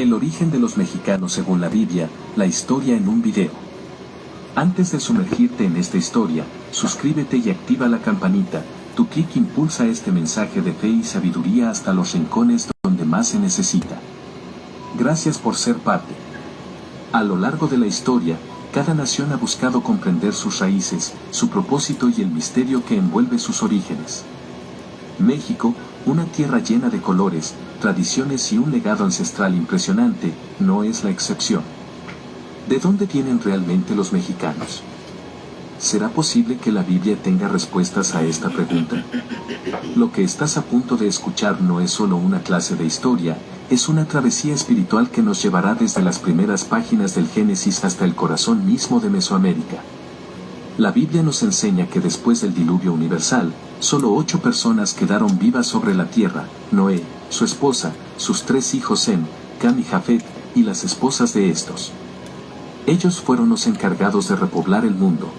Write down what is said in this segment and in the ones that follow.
El origen de los mexicanos según la Biblia, la historia en un video. Antes de sumergirte en esta historia, suscríbete y activa la campanita. Tu clic impulsa este mensaje de fe y sabiduría hasta los rincones donde más se necesita. Gracias por ser parte. A lo largo de la historia, cada nación ha buscado comprender sus raíces, su propósito y el misterio que envuelve sus orígenes. México, una tierra llena de colores, tradiciones y un legado ancestral impresionante, no es la excepción. ¿De dónde vienen realmente los mexicanos? ¿Será posible que la Biblia tenga respuestas a esta pregunta? Lo que estás a punto de escuchar no es solo una clase de historia, es una travesía espiritual que nos llevará desde las primeras páginas del Génesis hasta el corazón mismo de Mesoamérica. La Biblia nos enseña que después del diluvio universal, solo 8 personas quedaron vivas sobre la tierra: Noé, su esposa, sus 3 hijos Sem, Cam y Jafet, y las esposas de estos. Ellos fueron los encargados de repoblar el mundo.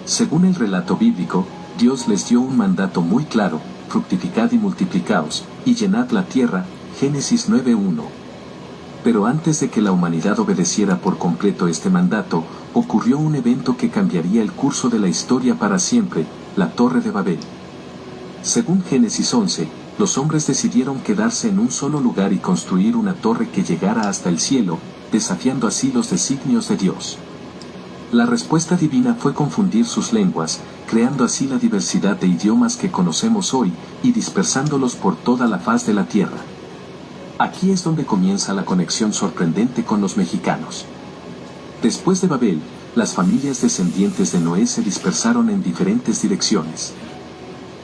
Según el relato bíblico, Dios les dio un mandato muy claro: fructificad y multiplicaos, y llenad la tierra, Génesis 9:1. Pero antes de que la humanidad obedeciera por completo este mandato, ocurrió un evento que cambiaría el curso de la historia para siempre: la Torre de Babel. Según Génesis 11, los hombres decidieron quedarse en un solo lugar y construir una torre que llegara hasta el cielo, desafiando así los designios de Dios. La respuesta divina fue confundir sus lenguas, creando así la diversidad de idiomas que conocemos hoy, y dispersándolos por toda la faz de la tierra. Aquí es donde comienza la conexión sorprendente con los mexicanos. Después de Babel, las familias descendientes de Noé se dispersaron en diferentes direcciones.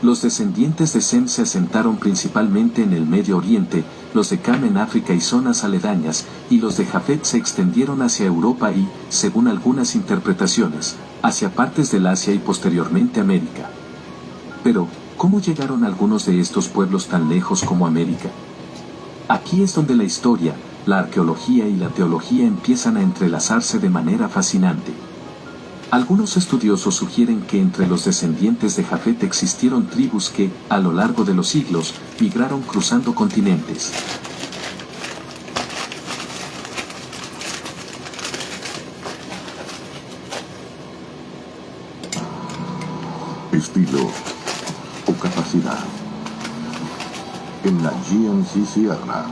Los descendientes de Sem se asentaron principalmente en el Medio Oriente, los de Cam en África y zonas aledañas, y los de Jafet se extendieron hacia Europa y, según algunas interpretaciones, hacia partes del Asia y posteriormente América. Pero, ¿cómo llegaron algunos de estos pueblos tan lejos como América? Aquí es donde la historia, la arqueología y la teología empiezan a entrelazarse de manera fascinante. Algunos estudiosos sugieren que entre los descendientes de Jafet existieron tribus que, a lo largo de los siglos, migraron cruzando continentes. Estilo o capacidad. En la GMC Sierra.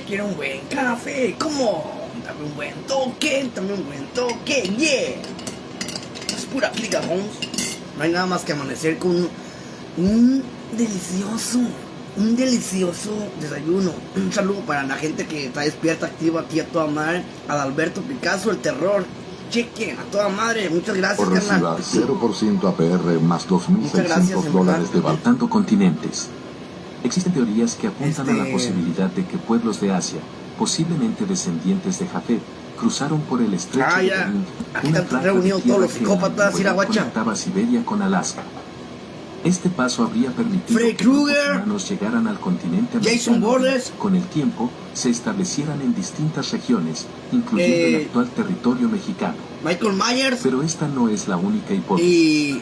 Quiero un buen café, ¿cómo? Dame un buen toque, yeah. Es pura clica, Holmes. No hay nada más que amanecer con un delicioso desayuno. Un saludo para la gente que está despierta, activa aquí a toda madre. Adalberto Picasso, el terror. Chequen, a toda madre, muchas gracias, por reciba 0% APR más $2,600 de Baltando continentes. Existen teorías que apuntan a la posibilidad de que pueblos de Asia, posiblemente descendientes de Jafet, cruzaron por el estrecho de Bering, una franja reunido de tierra todos los que psicópatas, conectaba Siberia con Alaska. Este paso habría permitido que los humanos llegaran al continente americano y, con el tiempo, se establecieran en distintas regiones, incluyendo el actual territorio mexicano. Michael Myers. Pero esta no es la única hipótesis.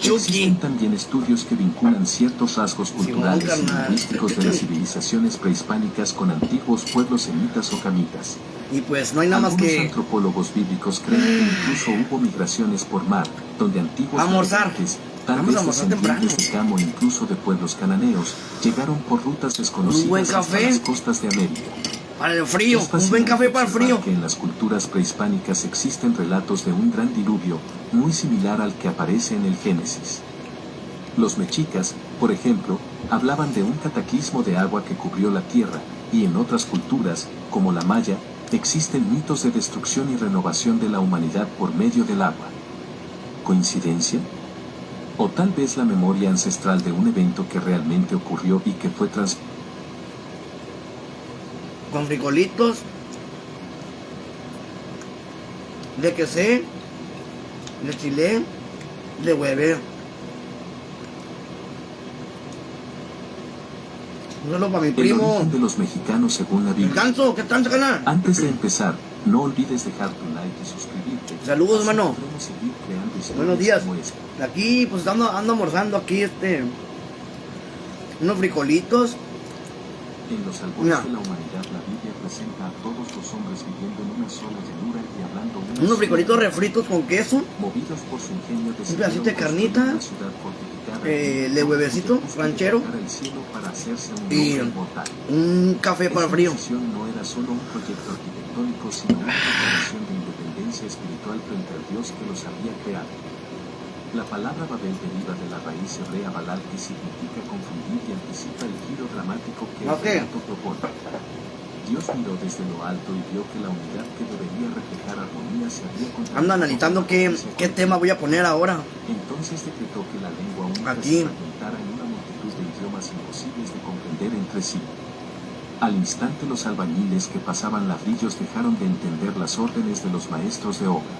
Existen también estudios que vinculan ciertos rasgos culturales y lingüísticos de las civilizaciones prehispánicas con antiguos pueblos semitas o camitas. Y pues no hay nada más que... Algunos antropólogos bíblicos creen que incluso hubo migraciones por mar, donde antiguos habitantes, tal vez descendientes de Cam o incluso de pueblos cananeos, llegaron por rutas desconocidas hasta las costas de América. Para el frío, un buen café para el frío. Que en las culturas prehispánicas existen relatos de un gran diluvio, muy similar al que aparece en el Génesis. Los mexicas, por ejemplo, hablaban de un cataclismo de agua que cubrió la tierra, y en otras culturas, como la maya, existen mitos de destrucción y renovación de la humanidad por medio del agua. ¿Coincidencia? O tal vez la memoria ancestral de un evento que realmente ocurrió y que fue con frijolitos, de quesé, de chile, de hueve. Un saludo para mi El primo. origen de los mexicanos según la El Biblia. ganso, ¿qué tal, canal? Antes de empezar, no olvides dejar tu like y suscribirte. Saludos, Así hermano. podremos seguir creando historias Buenos días. como esta. Aquí, pues ando almorzando aquí unos frijolitos. En los albores Mira. de la humanidad, la Biblia presenta a todos los hombres viviendo en una sola llanura y hablando una Unos sola frijolitos lengua. refritos con queso. Movidos por su ingenio, Un pedacito de decidieron carnita, construir una ciudad fortificada de huevecito que ranchero tocara el cielo para hacerse un y hombre inmortal. un café para Esta frío. decisión no era solo un proyecto arquitectónico, sino una declaración de independencia espiritual frente al Dios que los había creado. La palabra Babel deriva de la raíz hebrea balal, que significa confundir y anticipa el giro dramático que el Ok. relato propone. Dios miró desde lo alto y vio que la unidad que debería reflejar armonía se había contraído. Ando analizando qué tema voy a poner ahora. Entonces decretó que la lengua única Aquí. se fragmentara en una multitud de idiomas imposibles de comprender entre sí. Al instante los albañiles que pasaban ladrillos dejaron de entender las órdenes de los maestros de obra.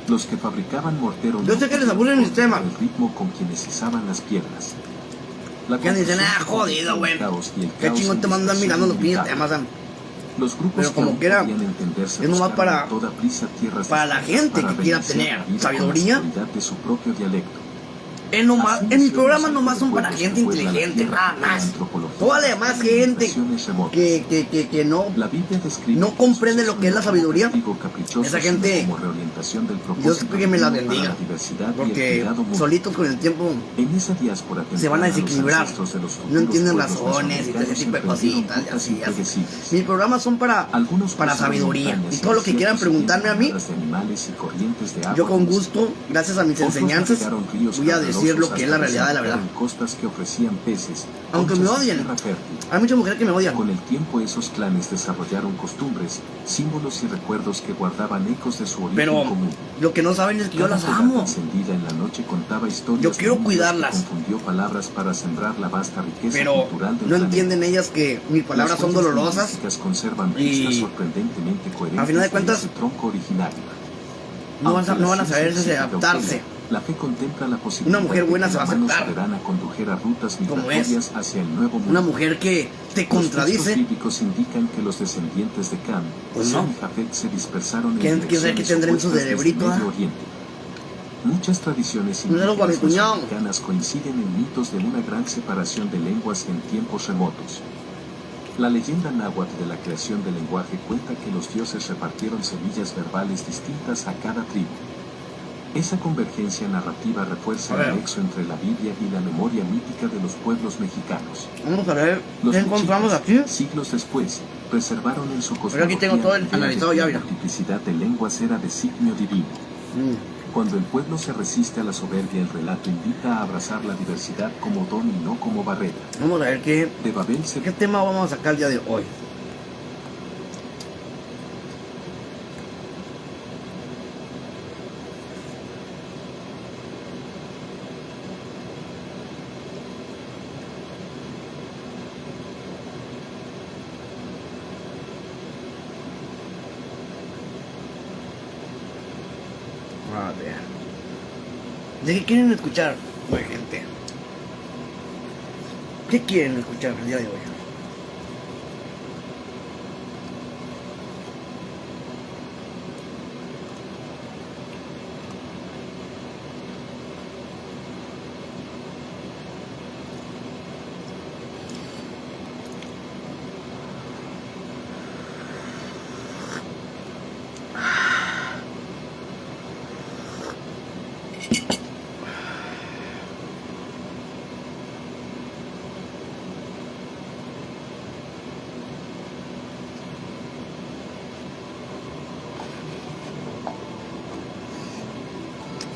Los que fabricaban mortero Yo sé que les aburre mi tema. el ritmo con quienes izaban las piedras. La Que dicen, confusión jodido, güey. el caos y el Qué caos chingón te mandan sin mirando los pinches inevitable. temas. Los grupos Pero que como aún quiera, podían entenderse es nomás buscaron para- a toda prisa tierras para la distintas gente para que quiera reiniciar tener la vida con la sabiduría. seguridad de su propio dialecto. En Así mis nació programas el nomás son Centro de para Pueblos gente que puebla la inteligente, tierra, nada la más. antropología, Toda la demás gente civilizaciones remotas. que no. La Biblia describe no el comprende suceso lo que es la no como sabiduría. castigo caprichoso, Esa sino gente, como reorientación del Dios propósito que me la divino para bendiga. la diversidad y el Porque cuidado mutuo. solitos con el tiempo En esa diáspora se van a temprana, los desequilibrar. ancestros de los No futuros entienden pueblos razones y todo ese tipo de mesoamericanos cositas y emprendieron así. rutas impredecibles. Mis programas son para Algunos cruzaron sabiduría. montañas Y todo lo que quieran desiertos preguntarme a mí, llenas de animales y corrientes de agua yo con dulce. gusto, gracias a mis Otros enseñanzas, navegaron ríos voy a decir lo caudalosos que es la hasta realidad de la verdad. desembocar en costas que ofrecían peces, Aunque me conchas y odien. tierra fértil. Hay muchas mujeres que me odian. Con el tiempo esos clanes desarrollaron costumbres, símbolos y recuerdos que guardaban ecos de su origen Pero común. lo que no saben es que yo Cada las fogata amo. encendida en la noche contaba historias Yo de quiero un Dios cuidarlas. que confundió palabras para sembrar la vasta riqueza Pero cultural del no planeta. entienden ellas que mis palabras Las son huellas dolorosas. lingüísticas conservan y, pistas sorprendentemente coherentes a final de cuentas, ese tronco originario. No van a Aunque la saber ciencia adaptarse. cautela, la fe contempla la posibilidad Una mujer buena de que se va a la mano aceptar. soberana condujera rutas Como migratorias hacia el nuevo mundo. Una mujer que te Los contradice. textos bíblicos indican que los descendientes de Cam, Pues Sem no. y Jafet se dispersaron ¿Quién en sabe qué direcciones tendrá en su opuestas desde cerebrito, Medio ah? Oriente. Muchas tradiciones Un saludo para mi indígenas cuñado. mesoamericanas coinciden en mitos de una gran separación de lenguas en tiempos remotos. La leyenda náhuatl de la creación del lenguaje cuenta que los dioses repartieron semillas verbales distintas a cada tribu. Esa convergencia narrativa refuerza A ver. el nexo entre la Biblia y la memoria mítica de los pueblos mexicanos. Vamos a ver Los qué encontramos aquí. mexicas, siglos después, preservaron en su Pero aquí tengo todo el cosmología la idea analizado de que ya, la mira. multiplicidad de lenguas era designio divino. Cuando el pueblo se resiste a la soberbia, el relato invita a abrazar la diversidad como don y no como barrera. Vamos a ver qué De Babel se tema vamos a sacar el día de hoy. A ver. ¿De qué quieren escuchar, pues, gente? ¿Qué quieren escuchar el día de hoy?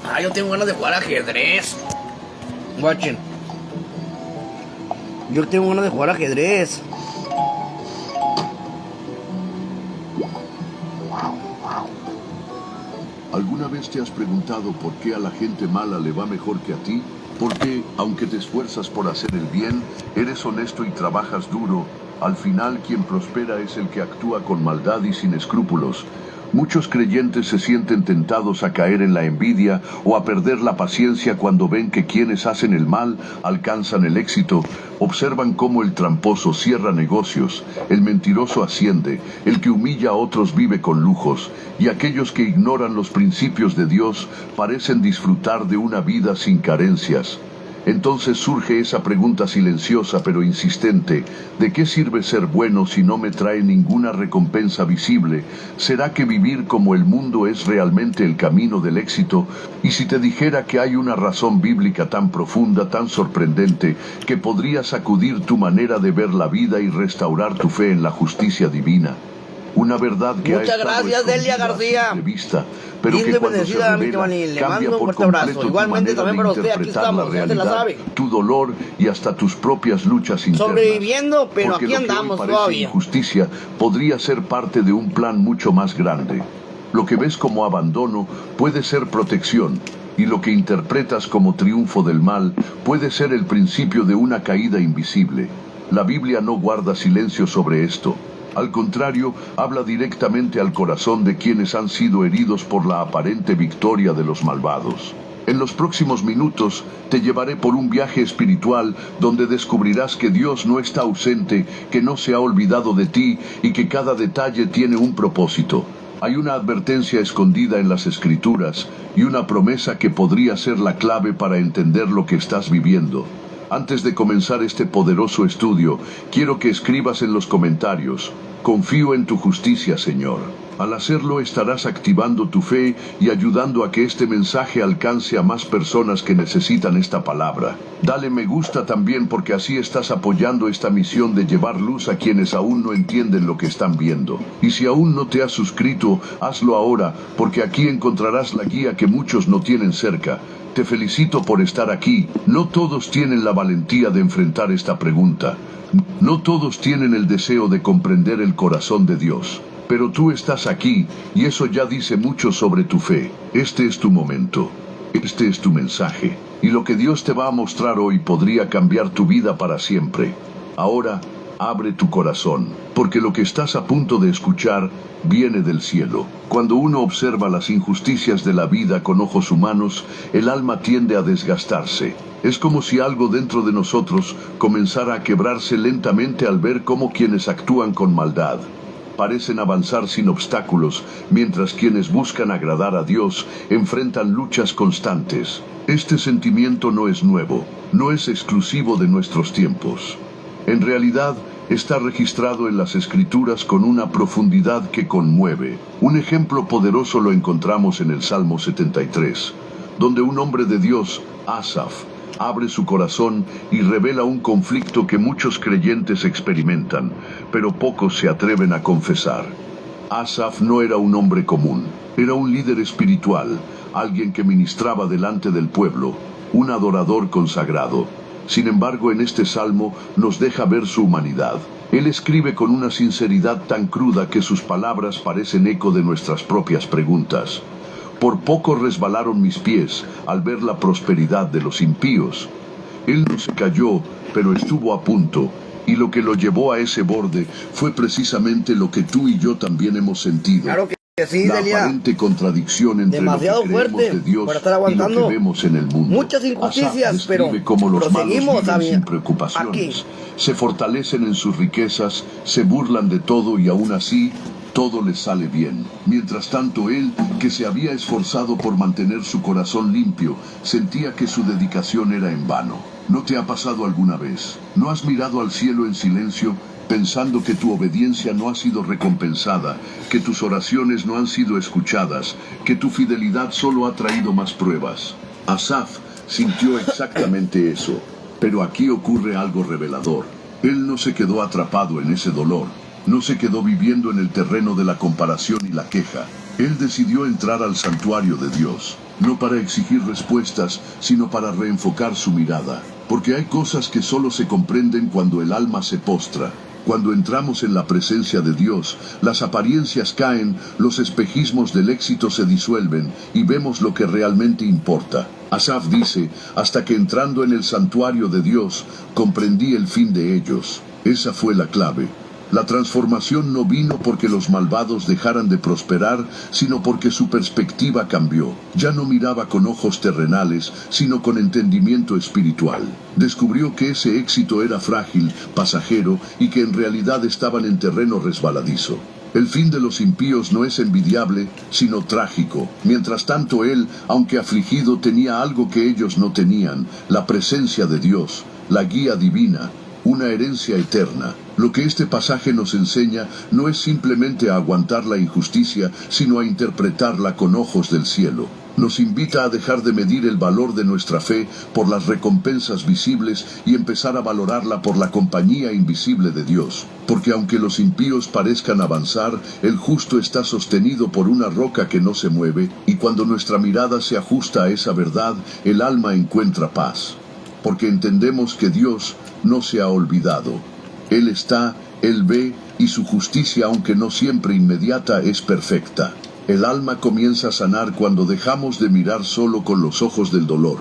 Ah, yo tengo ganas de jugar ajedrez. Watchen. Yo tengo ganas de jugar ajedrez. ¿Alguna vez te has preguntado por qué a la gente mala le va mejor que a ti? Porque, aunque te esfuerzas por hacer el bien, eres honesto y trabajas duro, al final quien prospera es el que actúa con maldad y sin escrúpulos. Muchos creyentes se sienten tentados a caer en la envidia o a perder la paciencia cuando ven que quienes hacen el mal alcanzan el éxito. Observan cómo el tramposo cierra negocios, el mentiroso asciende, el que humilla a otros vive con lujos, y aquellos que ignoran los principios de Dios parecen disfrutar de una vida sin carencias. Entonces surge esa pregunta silenciosa pero insistente: ¿de qué sirve ser bueno si no me trae ninguna recompensa visible? ¿Será que vivir como el mundo es realmente el camino del éxito? Y si te dijera que hay una razón bíblica tan profunda, tan sorprendente, que podría sacudir tu manera de ver la vida y restaurar tu fe en la justicia divina. Una verdad que Muchas gracias, Delia García. Vista, pero que cuando se revela, le cambia mando un por fuerte abrazo. completo tu Igualmente manera también de para usted, aquí interpretar estamos, la ya se la realidad, sabe. tu dolor y hasta tus propias luchas internas. Sobreviviendo, pero Porque aquí lo que hoy andamos parece todavía. injusticia podría ser parte de un plan mucho más grande. Lo que ves como abandono puede ser protección, y lo que interpretas como triunfo del mal puede ser el principio de una caída invisible. La Biblia no guarda silencio sobre esto. Al contrario, habla directamente al corazón de quienes han sido heridos por la aparente victoria de los malvados. En los próximos minutos te llevaré por un viaje espiritual donde descubrirás que Dios no está ausente, que no se ha olvidado de ti y que cada detalle tiene un propósito. Hay una advertencia escondida en las Escrituras y una promesa que podría ser la clave para entender lo que estás viviendo. Antes de comenzar este poderoso estudio, quiero que escribas en los comentarios: confío en tu justicia, Señor. Al hacerlo estarás activando tu fe y ayudando a que este mensaje alcance a más personas que necesitan esta palabra. Dale me gusta también, porque así estás apoyando esta misión de llevar luz a quienes aún no entienden lo que están viendo. Y si aún no te has suscrito, hazlo ahora, porque aquí encontrarás la guía que muchos no tienen cerca. Te felicito por estar aquí. No todos tienen la valentía de enfrentar esta pregunta. No todos tienen el deseo de comprender el corazón de Dios. Pero tú estás aquí, y eso ya dice mucho sobre tu fe. Este es tu momento. Este es tu mensaje. Y lo que Dios te va a mostrar hoy podría cambiar tu vida para siempre. Ahora, abre tu corazón, porque lo que estás a punto de escuchar viene del cielo. Cuando uno observa las injusticias de la vida con ojos humanos, el alma tiende a desgastarse. Es como si algo dentro de nosotros comenzara a quebrarse lentamente al ver cómo quienes actúan con maldad parecen avanzar sin obstáculos, mientras quienes buscan agradar a Dios enfrentan luchas constantes. Este sentimiento no es nuevo, no es exclusivo de nuestros tiempos. En realidad, está registrado en las Escrituras con una profundidad que conmueve. Un ejemplo poderoso lo encontramos en el Salmo 73, donde un hombre de Dios, Asaf, abre su corazón y revela un conflicto que muchos creyentes experimentan, pero pocos se atreven a confesar. Asaf no era un hombre común, era un líder espiritual, alguien que ministraba delante del pueblo, un adorador consagrado. Sin embargo, en este salmo nos deja ver su humanidad. Él escribe con una sinceridad tan cruda que sus palabras parecen eco de nuestras propias preguntas. Por poco resbalaron mis pies al ver la prosperidad de los impíos. Él no se cayó, pero estuvo a punto, y lo que lo llevó a ese borde fue precisamente lo que tú y yo también hemos sentido. Claro que sí, La Delia. aparente contradicción entre Demasiado lo que creemos fuerte de Dios para estar y lo aguantando que vemos en el mundo. muchas injusticias, Asaf pero describe cómo los malos proseguimos viven sin aquí. preocupaciones, se fortalecen en sus riquezas, se burlan de todo y aún así todo les sale bien. Mientras tanto, él, que se había esforzado por mantener su corazón limpio, sentía que su dedicación era en vano. ¿No te ha pasado alguna vez? ¿No has mirado al cielo en silencio, pensando que tu obediencia no ha sido recompensada, que tus oraciones no han sido escuchadas, que tu fidelidad solo ha traído más pruebas? Asaf sintió exactamente eso, pero aquí ocurre algo revelador. Él no se quedó atrapado en ese dolor. No se quedó viviendo en el terreno de la comparación y la queja. Él decidió entrar al santuario de Dios, no para exigir respuestas, sino para reenfocar su mirada. Porque hay cosas que solo se comprenden cuando el alma se postra, Cuando entramos en la presencia de Dios, las apariencias caen, los espejismos del éxito se disuelven y vemos lo que realmente importa. Asaf dice, hasta que entrando en el santuario de Dios, comprendí el fin de ellos. Esa fue la clave. La transformación no vino porque los malvados dejaran de prosperar, sino porque su perspectiva cambió. Ya no miraba con ojos terrenales, sino con entendimiento espiritual. Descubrió que ese éxito era frágil, pasajero, y que en realidad estaban en terreno resbaladizo. El fin de los impíos no es envidiable, sino trágico. Mientras tanto él, aunque afligido, tenía algo que ellos no tenían, la presencia de Dios, la guía divina, una herencia eterna. Lo que este pasaje nos enseña no es simplemente a aguantar la injusticia, sino a interpretarla con ojos del cielo. Nos invita a dejar de medir el valor de nuestra fe por las recompensas visibles y empezar a valorarla por la compañía invisible de Dios. Porque aunque los impíos parezcan avanzar, el justo está sostenido por una roca que no se mueve, y cuando nuestra mirada se ajusta a esa verdad, el alma encuentra paz. Porque entendemos que Dios no se ha olvidado. Él está, Él ve, y su justicia, aunque no siempre inmediata, es perfecta. El alma comienza a sanar cuando dejamos de mirar solo con los ojos del dolor.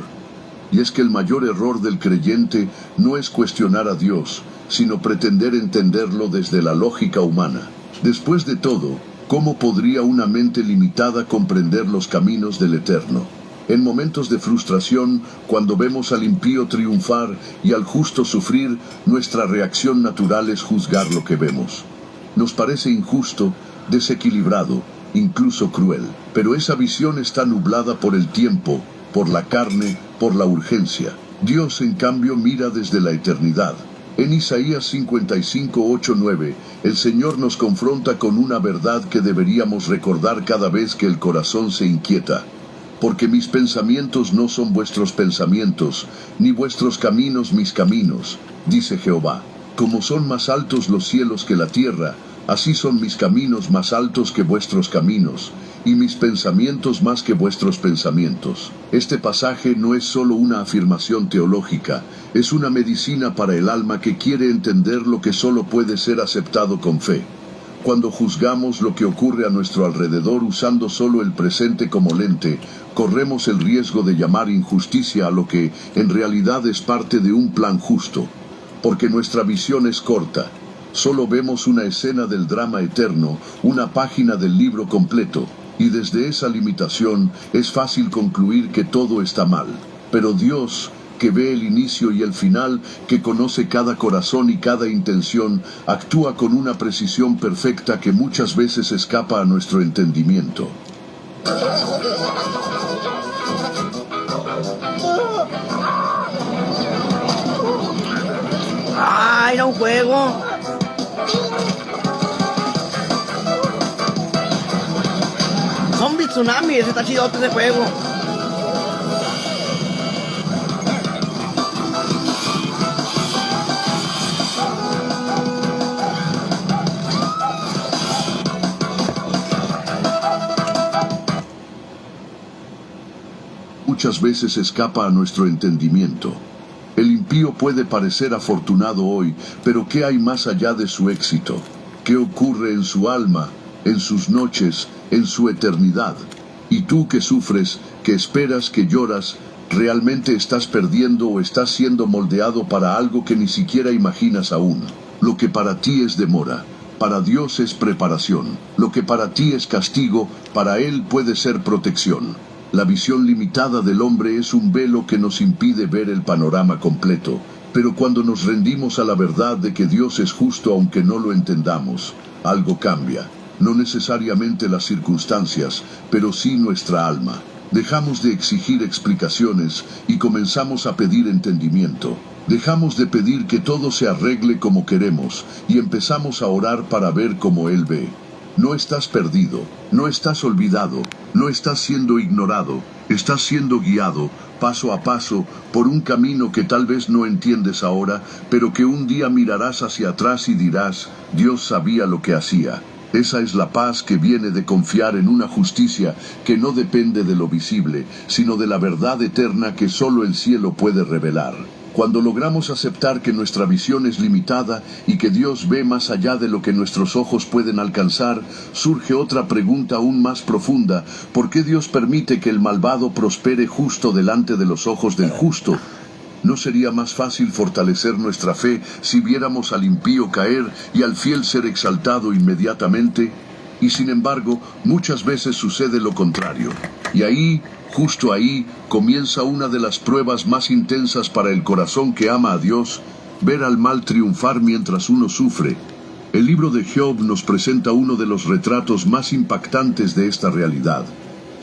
Y es que el mayor error del creyente no es cuestionar a Dios, sino pretender entenderlo desde la lógica humana. Después de todo, ¿cómo podría una mente limitada comprender los caminos del Eterno? En momentos de frustración, cuando vemos al impío triunfar y al justo sufrir, nuestra reacción natural es juzgar lo que vemos. Nos parece injusto, desequilibrado, incluso cruel. Pero esa visión está nublada por el tiempo, por la carne, por la urgencia. Dios, en cambio, mira desde la eternidad. En Isaías 55, 8, 9, el Señor nos confronta con una verdad que deberíamos recordar cada vez que el corazón se inquieta. Porque mis pensamientos no son vuestros pensamientos, ni vuestros caminos mis caminos, dice Jehová. Como son más altos los cielos que la tierra, así son mis caminos más altos que vuestros caminos, y mis pensamientos más que vuestros pensamientos. Este pasaje no es solo una afirmación teológica, es una medicina para el alma que quiere entender lo que solo puede ser aceptado con fe. Cuando juzgamos lo que ocurre a nuestro alrededor usando solo el presente como lente, corremos el riesgo de llamar injusticia a lo que, en realidad, es parte de un plan justo. Porque nuestra visión es corta. Solo vemos una escena del drama eterno, una página del libro completo, y desde esa limitación es fácil concluir que todo está mal. Pero Dios, que ve el inicio y el final, que conoce cada corazón y cada intención, actúa con una precisión perfecta que muchas veces escapa a nuestro entendimiento. ¡Ah, era un juego! Zombie Tsunami, ese está chidote ese juego. Muchas veces escapa a nuestro entendimiento. El impío puede parecer afortunado hoy, pero ¿qué hay más allá de su éxito? ¿Qué ocurre en su alma, en sus noches, en su eternidad? Y tú que sufres, que esperas, que lloras, ¿realmente estás perdiendo o estás siendo moldeado para algo que ni siquiera imaginas aún? Lo que para ti es demora, para Dios es preparación. Lo que para ti es castigo, para Él puede ser protección. La visión limitada del hombre es un velo que nos impide ver el panorama completo. Pero cuando nos rendimos a la verdad de que Dios es justo aunque no lo entendamos, algo cambia. No necesariamente las circunstancias, pero sí nuestra alma. Dejamos de exigir explicaciones y comenzamos a pedir entendimiento. Dejamos de pedir que todo se arregle como queremos y empezamos a orar para ver cómo Él ve. No estás perdido, no estás olvidado, no estás siendo ignorado, estás siendo guiado, paso a paso, por un camino que tal vez no entiendes ahora, pero que un día mirarás hacia atrás y dirás, Dios sabía lo que hacía. Esa es la paz que viene de confiar en una justicia que no depende de lo visible, sino de la verdad eterna que solo el cielo puede revelar. Cuando logramos aceptar que nuestra visión es limitada y que Dios ve más allá de lo que nuestros ojos pueden alcanzar, surge otra pregunta aún más profunda: ¿por qué Dios permite que el malvado prospere justo delante de los ojos del justo? ¿No sería más fácil fortalecer nuestra fe si viéramos al impío caer y al fiel ser exaltado inmediatamente? Y sin embargo, muchas veces sucede lo contrario. Y ahí, justo ahí, comienza una de las pruebas más intensas para el corazón que ama a Dios: ver al mal triunfar mientras uno sufre. El libro de Job nos presenta uno de los retratos más impactantes de esta realidad.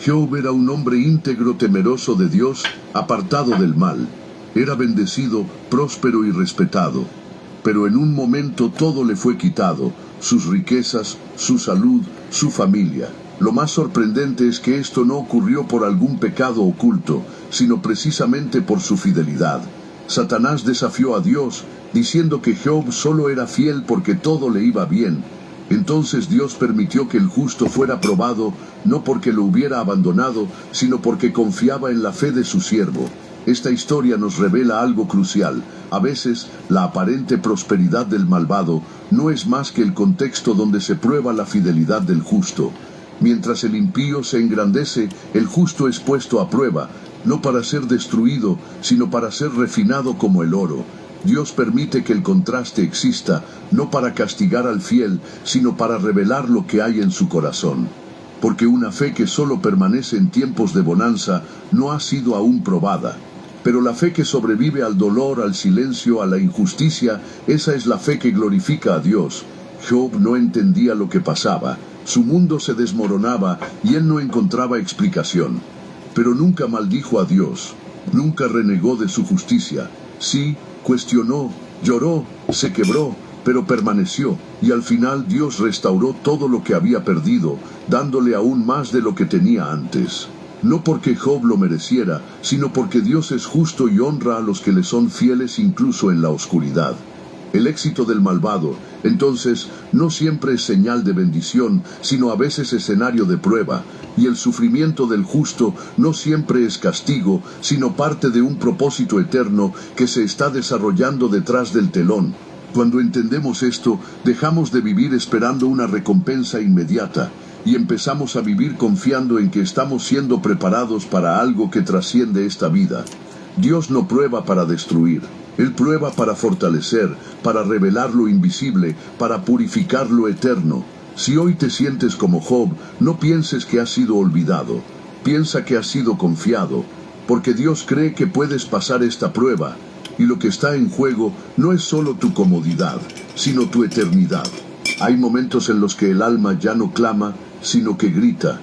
Job era un hombre íntegro, temeroso de Dios, apartado del mal. Era bendecido, próspero y respetado. Pero en un momento todo le fue quitado: sus riquezas, su salud, su familia. Lo más sorprendente es que esto no ocurrió por algún pecado oculto, sino precisamente por su fidelidad. Satanás desafió a Dios, diciendo que Job solo era fiel porque todo le iba bien. Entonces Dios permitió que el justo fuera probado, no porque lo hubiera abandonado, sino porque confiaba en la fe de su siervo. Esta historia nos revela algo crucial. A veces, la aparente prosperidad del malvado no es más que el contexto donde se prueba la fidelidad del justo. Mientras el impío se engrandece, el justo es puesto a prueba, no para ser destruido, sino para ser refinado como el oro. Dios permite que el contraste exista, no para castigar al fiel, sino para revelar lo que hay en su corazón. Porque una fe que solo permanece en tiempos de bonanza no ha sido aún probada. Pero la fe que sobrevive al dolor, al silencio, a la injusticia, esa es la fe que glorifica a Dios. Job no entendía lo que pasaba. Su mundo se desmoronaba y él no encontraba explicación. Pero nunca maldijo a Dios. Nunca renegó de su justicia. Sí, cuestionó, lloró, se quebró, pero permaneció. Y al final Dios restauró todo lo que había perdido, dándole aún más de lo que tenía antes. No porque Job lo mereciera, sino porque Dios es justo y honra a los que le son fieles incluso en la oscuridad. El éxito del malvado, entonces, no siempre es señal de bendición, sino a veces escenario de prueba, y el sufrimiento del justo no siempre es castigo, sino parte de un propósito eterno que se está desarrollando detrás del telón. Cuando entendemos esto, dejamos de vivir esperando una recompensa inmediata, y empezamos a vivir confiando en que estamos siendo preparados para algo que trasciende esta vida. Dios no prueba para destruir. Él prueba para fortalecer, para revelar lo invisible, para purificar lo eterno. Si hoy te sientes como Job, no pienses que has sido olvidado. Piensa que has sido confiado, porque Dios cree que puedes pasar esta prueba, y lo que está en juego no es solo tu comodidad, sino tu eternidad. Hay momentos en los que el alma ya no clama, sino que grita.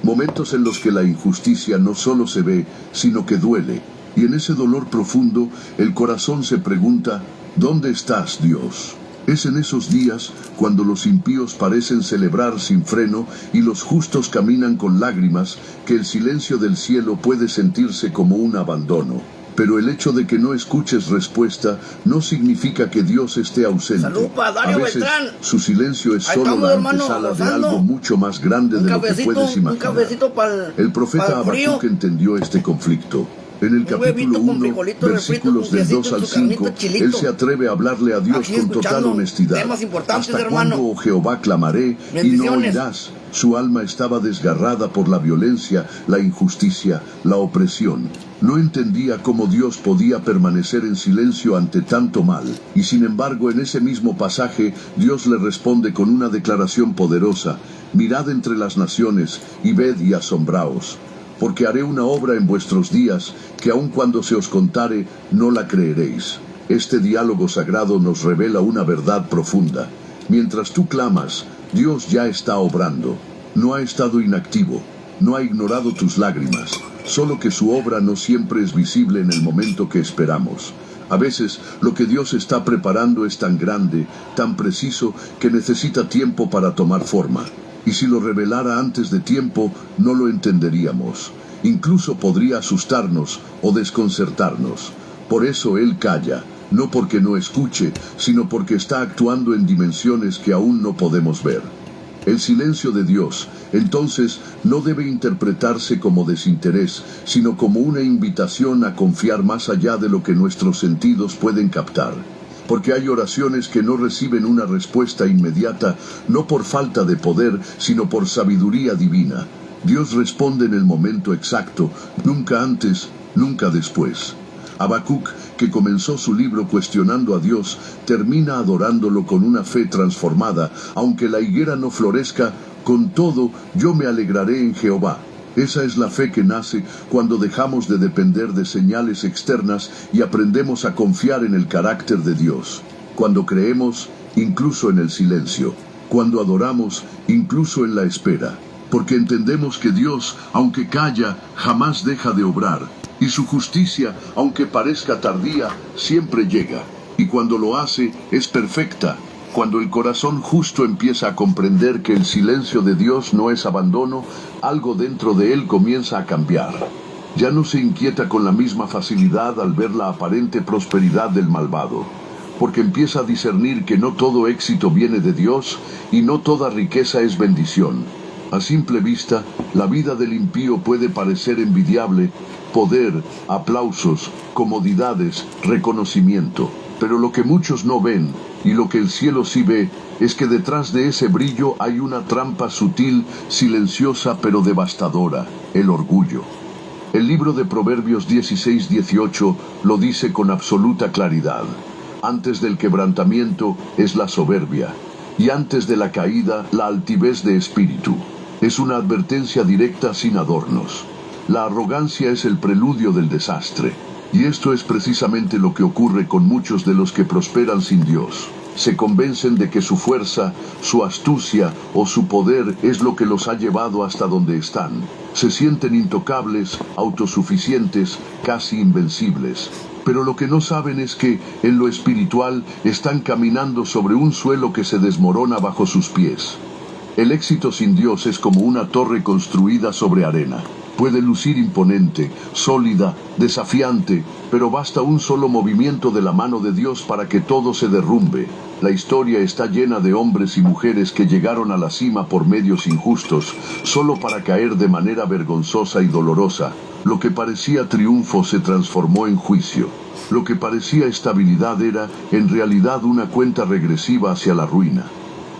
Momentos en los que la injusticia no solo se ve, sino que duele. Y en ese dolor profundo, el corazón se pregunta: ¿dónde estás, Dios? Es en esos días, cuando los impíos parecen celebrar sin freno y los justos caminan con lágrimas, que el silencio del cielo puede sentirse como un abandono. Pero el hecho de que no escuches respuesta no significa que Dios esté ausente. Salud para Dario A veces, Beltrán. su silencio es Ahí solo estamos, la hermano, antesala de gozando. algo mucho más grande de lo que puedes Un imaginar. cafecito para El profeta Habacuc entendió este conflicto. En el capítulo huevito con 1, frijolito versículos refrito, del con 2 al quesito, su 5, carnita, chilito. él se atreve a hablarle a Dios Aquí con total escuchando honestidad. temas importantes, ¿Hasta hermano? cuándo, oh Jehová, clamaré y no Bendiciones. oirás? Su alma estaba desgarrada por la violencia, la injusticia, la opresión. No entendía cómo Dios podía permanecer en silencio ante tanto mal. Y sin embargo, en ese mismo pasaje, Dios le responde con una declaración poderosa: mirad entre las naciones, y ved y asombraos. Porque haré una obra en vuestros días, que aun cuando se os contare, no la creeréis. Este diálogo sagrado nos revela una verdad profunda. Mientras tú clamas, Dios ya está obrando. No ha estado inactivo, no ha ignorado tus lágrimas, solo que su obra no siempre es visible en el momento que esperamos. A veces, lo que Dios está preparando es tan grande, tan preciso, que necesita tiempo para tomar forma. Y si lo revelara antes de tiempo, no lo entenderíamos. Incluso podría asustarnos o desconcertarnos. Por eso Él calla, no porque no escuche, sino porque está actuando en dimensiones que aún no podemos ver. El silencio de Dios, entonces, no debe interpretarse como desinterés, sino como una invitación a confiar más allá de lo que nuestros sentidos pueden captar. Porque hay oraciones que no reciben una respuesta inmediata, no por falta de poder, sino por sabiduría divina. Dios responde en el momento exacto, nunca antes, nunca después. Habacuc, que comenzó su libro cuestionando a Dios, termina adorándolo con una fe transformada. Aunque la higuera no florezca, con todo yo me alegraré en Jehová. Esa es la fe que nace cuando dejamos de depender de señales externas y aprendemos a confiar en el carácter de Dios. Cuando creemos, incluso en el silencio. Cuando adoramos, incluso en la espera. Porque entendemos que Dios, aunque calla, jamás deja de obrar. Y su justicia, aunque parezca tardía, siempre llega. Y cuando lo hace, es perfecta. Cuando el corazón justo empieza a comprender que el silencio de Dios no es abandono, algo dentro de él comienza a cambiar. Ya no se inquieta con la misma facilidad al ver la aparente prosperidad del malvado, porque empieza a discernir que no todo éxito viene de Dios y no toda riqueza es bendición. A simple vista, la vida del impío puede parecer envidiable: poder, aplausos, comodidades, reconocimiento. Pero lo que muchos no ven, y lo que el cielo sí ve, es que detrás de ese brillo hay una trampa sutil, silenciosa pero devastadora: el orgullo. El libro de Proverbios 16:18 lo dice con absoluta claridad. Antes del quebrantamiento es la soberbia, y antes de la caída la altivez de espíritu. Es una advertencia directa sin adornos. La arrogancia es el preludio del desastre. Y esto es precisamente lo que ocurre con muchos de los que prosperan sin Dios. Se convencen de que su fuerza, su astucia o su poder es lo que los ha llevado hasta donde están. Se sienten intocables, autosuficientes, casi invencibles. Pero lo que no saben es que, en lo espiritual, están caminando sobre un suelo que se desmorona bajo sus pies. El éxito sin Dios es como una torre construida sobre arena. Puede lucir imponente, sólida, desafiante, pero basta un solo movimiento de la mano de Dios para que todo se derrumbe. La historia está llena de hombres y mujeres que llegaron a la cima por medios injustos, solo para caer de manera vergonzosa y dolorosa. Lo que parecía triunfo se transformó en juicio. Lo que parecía estabilidad era, en realidad, una cuenta regresiva hacia la ruina.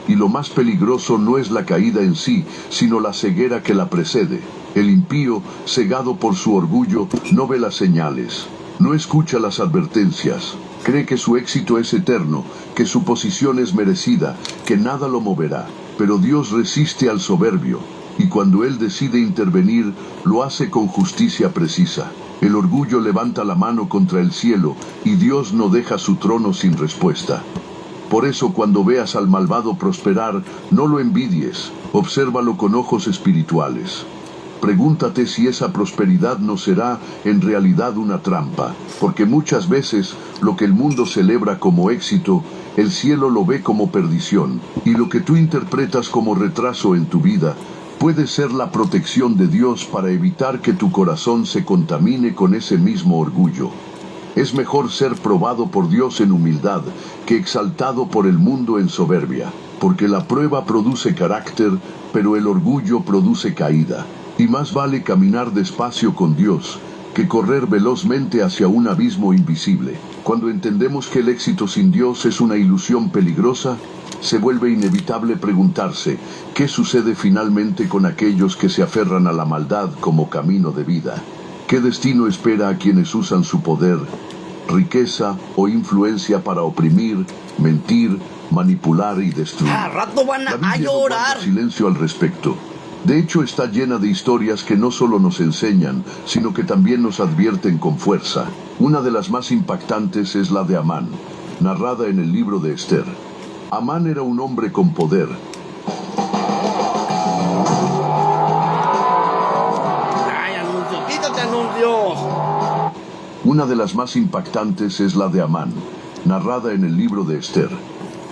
Y lo más peligroso no es la caída en sí, sino la ceguera que la precede. El impío, cegado por su orgullo, no ve las señales, no escucha las advertencias, cree que su éxito es eterno, que su posición es merecida, que nada lo moverá. Pero Dios resiste al soberbio, y cuando Él decide intervenir, lo hace con justicia precisa. El orgullo levanta la mano contra el cielo, y Dios no deja su trono sin respuesta. Por eso, cuando veas al malvado prosperar, no lo envidies, obsérvalo con ojos espirituales. Pregúntate si esa prosperidad no será en realidad una trampa, porque muchas veces lo que el mundo celebra como éxito, el cielo lo ve como perdición, y lo que tú interpretas como retraso en tu vida, puede ser la protección de Dios para evitar que tu corazón se contamine con ese mismo orgullo. Es mejor ser probado por Dios en humildad que exaltado por el mundo en soberbia, porque la prueba produce carácter, pero el orgullo produce caída. Y más vale caminar despacio con Dios que correr velozmente hacia un abismo invisible. Cuando entendemos que el éxito sin Dios es una ilusión peligrosa, se vuelve inevitable preguntarse, ¿qué sucede finalmente con aquellos que se aferran a la maldad como camino de vida? ¿Qué destino espera a quienes usan su poder, riqueza o influencia para oprimir, mentir, manipular y destruir? Al rato van La a Biblia no llorar. guarda silencio al respecto. De hecho, está llena de historias que no solo nos enseñan, sino que también nos advierten con fuerza. Una de las más impactantes es la de Amán, narrada en el libro de Esther. Amán era un hombre con poder. Ay, anuncio, quítate anuncios. Una de las más impactantes es la de Amán, narrada en el libro de Esther.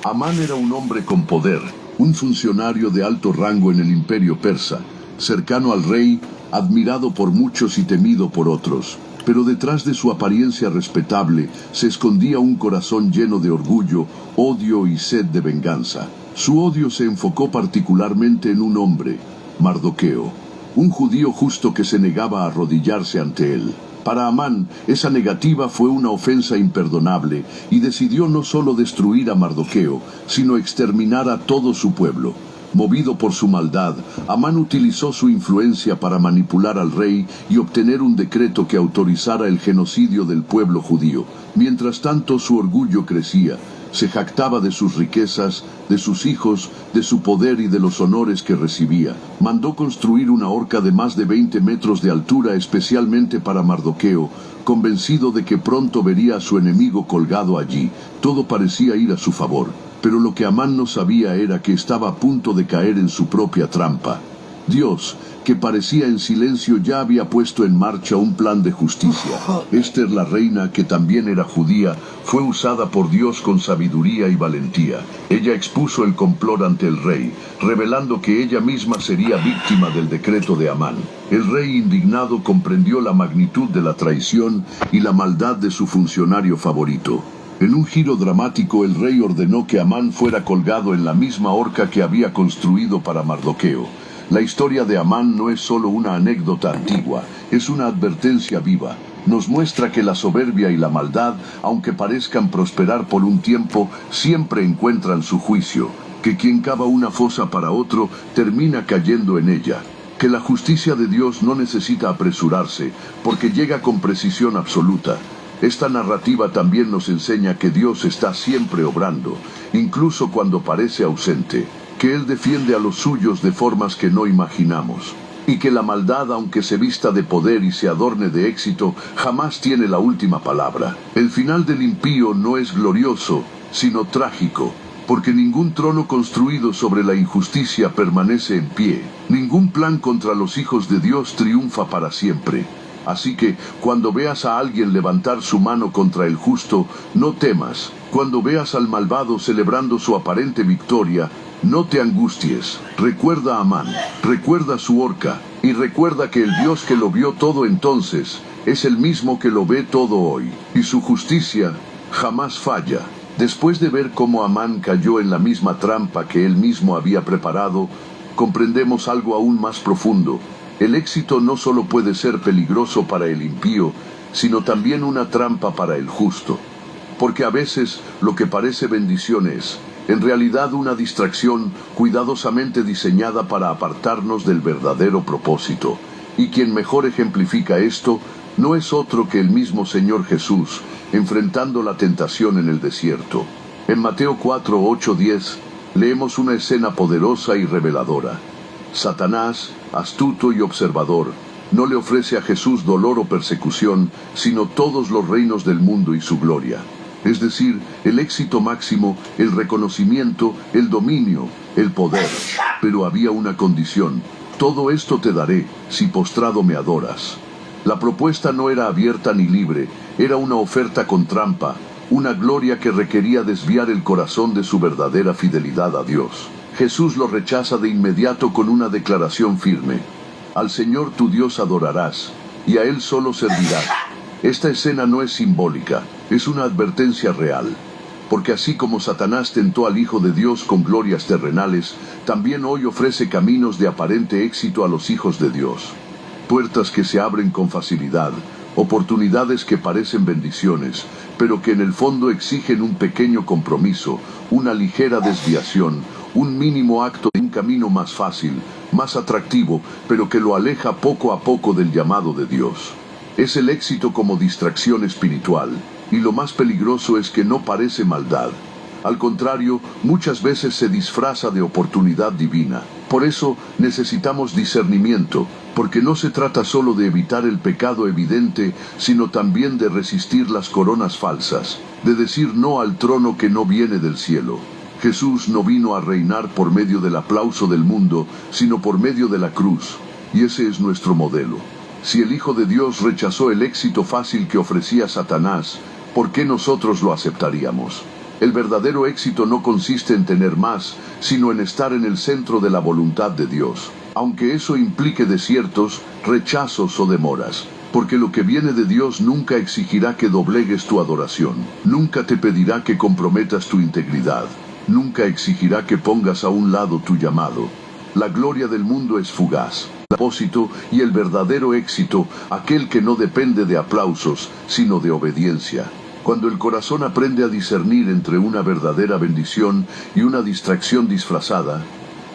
Amán era un hombre con poder, un funcionario de alto rango en el imperio persa, cercano al rey, admirado por muchos y temido por otros. Pero detrás de su apariencia respetable se escondía un corazón lleno de orgullo, odio y sed de venganza. Su odio se enfocó particularmente en un hombre, Mardoqueo, un judío justo que se negaba a arrodillarse ante él. Para Amán, esa negativa fue una ofensa imperdonable y decidió no solo destruir a Mardoqueo, sino exterminar a todo su pueblo. Movido por su maldad, Amán utilizó su influencia para manipular al rey y obtener un decreto que autorizara el genocidio del pueblo judío. Mientras tanto, su orgullo crecía. Se jactaba de sus riquezas, de sus hijos, de su poder y de los honores que recibía. Mandó construir una horca de más de 20 metros de altura especialmente para Mardoqueo, convencido de que pronto vería a su enemigo colgado allí. Todo parecía ir a su favor, pero lo que Amán no sabía era que estaba a punto de caer en su propia trampa. Dios, que parecía en silencio, ya había puesto en marcha un plan de justicia. Esther, la reina, que también era judía, fue usada por Dios con sabiduría y valentía. Ella expuso el complot ante el rey, revelando que ella misma sería víctima del decreto de Amán. El rey, indignado, comprendió la magnitud de la traición y la maldad de su funcionario favorito. En un giro dramático, el rey ordenó que Amán fuera colgado en la misma horca que había construido para Mardoqueo. La historia de Amán no es solo una anécdota antigua, es una advertencia viva. Nos muestra que la soberbia y la maldad, aunque parezcan prosperar por un tiempo, siempre encuentran su juicio, que quien cava una fosa para otro, termina cayendo en ella. Que la justicia de Dios no necesita apresurarse, porque llega con precisión absoluta. Esta narrativa también nos enseña que Dios está siempre obrando, incluso cuando parece ausente, que Él defiende a los suyos de formas que no imaginamos, y que la maldad, aunque se vista de poder y se adorne de éxito, jamás tiene la última palabra. El final del impío no es glorioso, sino trágico, porque ningún trono construido sobre la injusticia permanece en pie, ningún plan contra los hijos de Dios triunfa para siempre. Así que, cuando veas a alguien levantar su mano contra el justo, no temas. Cuando veas al malvado celebrando su aparente victoria, no te angusties. Recuerda a Amán, recuerda su horca, y recuerda que el Dios que lo vio todo entonces, es el mismo que lo ve todo hoy, y su justicia jamás falla. Después de ver cómo Amán cayó en la misma trampa que él mismo había preparado, comprendemos algo aún más profundo. El éxito no solo puede ser peligroso para el impío, sino también una trampa para el justo. Porque a veces lo que parece bendición es, en realidad, una distracción cuidadosamente diseñada para apartarnos del verdadero propósito. Y quien mejor ejemplifica esto no es otro que el mismo Señor Jesús, enfrentando la tentación en el desierto. En Mateo 4, 8, 10, leemos una escena poderosa y reveladora. Satanás, astuto y observador, no le ofrece a Jesús dolor o persecución, sino todos los reinos del mundo y su gloria. Es decir, el éxito máximo, el reconocimiento, el dominio, el poder. Pero había una condición: todo esto te daré, si postrado me adoras. La propuesta no era abierta ni libre, era una oferta con trampa, una gloria que requería desviar el corazón de su verdadera fidelidad a Dios. Jesús lo rechaza de inmediato con una declaración firme: al Señor tu Dios adorarás, y a Él solo servirás. Esta escena no es simbólica, es una advertencia real, porque así como Satanás tentó al Hijo de Dios con glorias terrenales, también hoy ofrece caminos de aparente éxito a los hijos de Dios. Puertas que se abren con facilidad, oportunidades que parecen bendiciones, pero que en el fondo exigen un pequeño compromiso, una ligera desviación, un mínimo acto de un camino más fácil, más atractivo, pero que lo aleja poco a poco del llamado de Dios. Es el éxito como distracción espiritual, y lo más peligroso es que no parece maldad. Al contrario, muchas veces se disfraza de oportunidad divina. Por eso necesitamos discernimiento, porque no se trata solo de evitar el pecado evidente, sino también de resistir las coronas falsas, de decir no al trono que no viene del cielo. Jesús no vino a reinar por medio del aplauso del mundo, sino por medio de la cruz, y ese es nuestro modelo. Si el Hijo de Dios rechazó el éxito fácil que ofrecía Satanás, ¿por qué nosotros lo aceptaríamos? El verdadero éxito no consiste en tener más, sino en estar en el centro de la voluntad de Dios, aunque eso implique desiertos, rechazos o demoras. Porque lo que viene de Dios nunca exigirá que doblegues tu adoración, nunca te pedirá que comprometas tu integridad. nunca exigirá que pongas a un lado tu llamado. La gloria del mundo es fugaz. El propósito y el verdadero éxito, aquel que no depende de aplausos, sino de obediencia. Cuando el corazón aprende a discernir entre una verdadera bendición y una distracción disfrazada,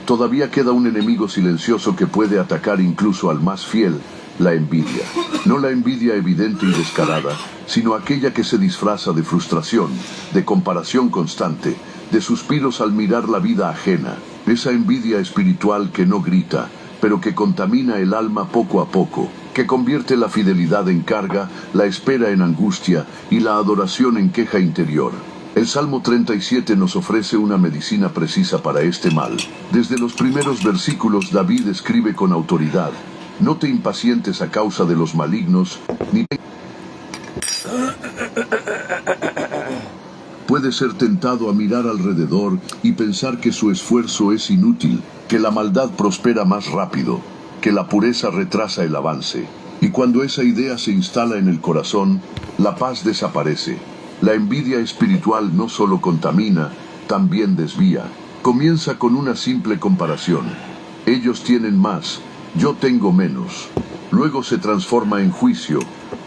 todavía queda un enemigo silencioso que puede atacar incluso al más fiel, la envidia. No la envidia evidente y descarada, sino aquella que se disfraza de frustración, de comparación constante, de suspiros al mirar la vida ajena. Esa envidia espiritual que no grita, pero que contamina el alma poco a poco, que convierte la fidelidad en carga, la espera en angustia y la adoración en queja interior. El Salmo 37 nos ofrece una medicina precisa para este mal. Desde los primeros versículos David escribe con autoridad: no te impacientes a causa de los malignos, ni puede ser tentado a mirar alrededor y pensar que su esfuerzo es inútil, que la maldad prospera más rápido, que la pureza retrasa el avance. Y cuando esa idea se instala en el corazón, la paz desaparece. La envidia espiritual no solo contamina, también desvía. Comienza con una simple comparación. Ellos tienen más, yo tengo menos. Luego se transforma en juicio.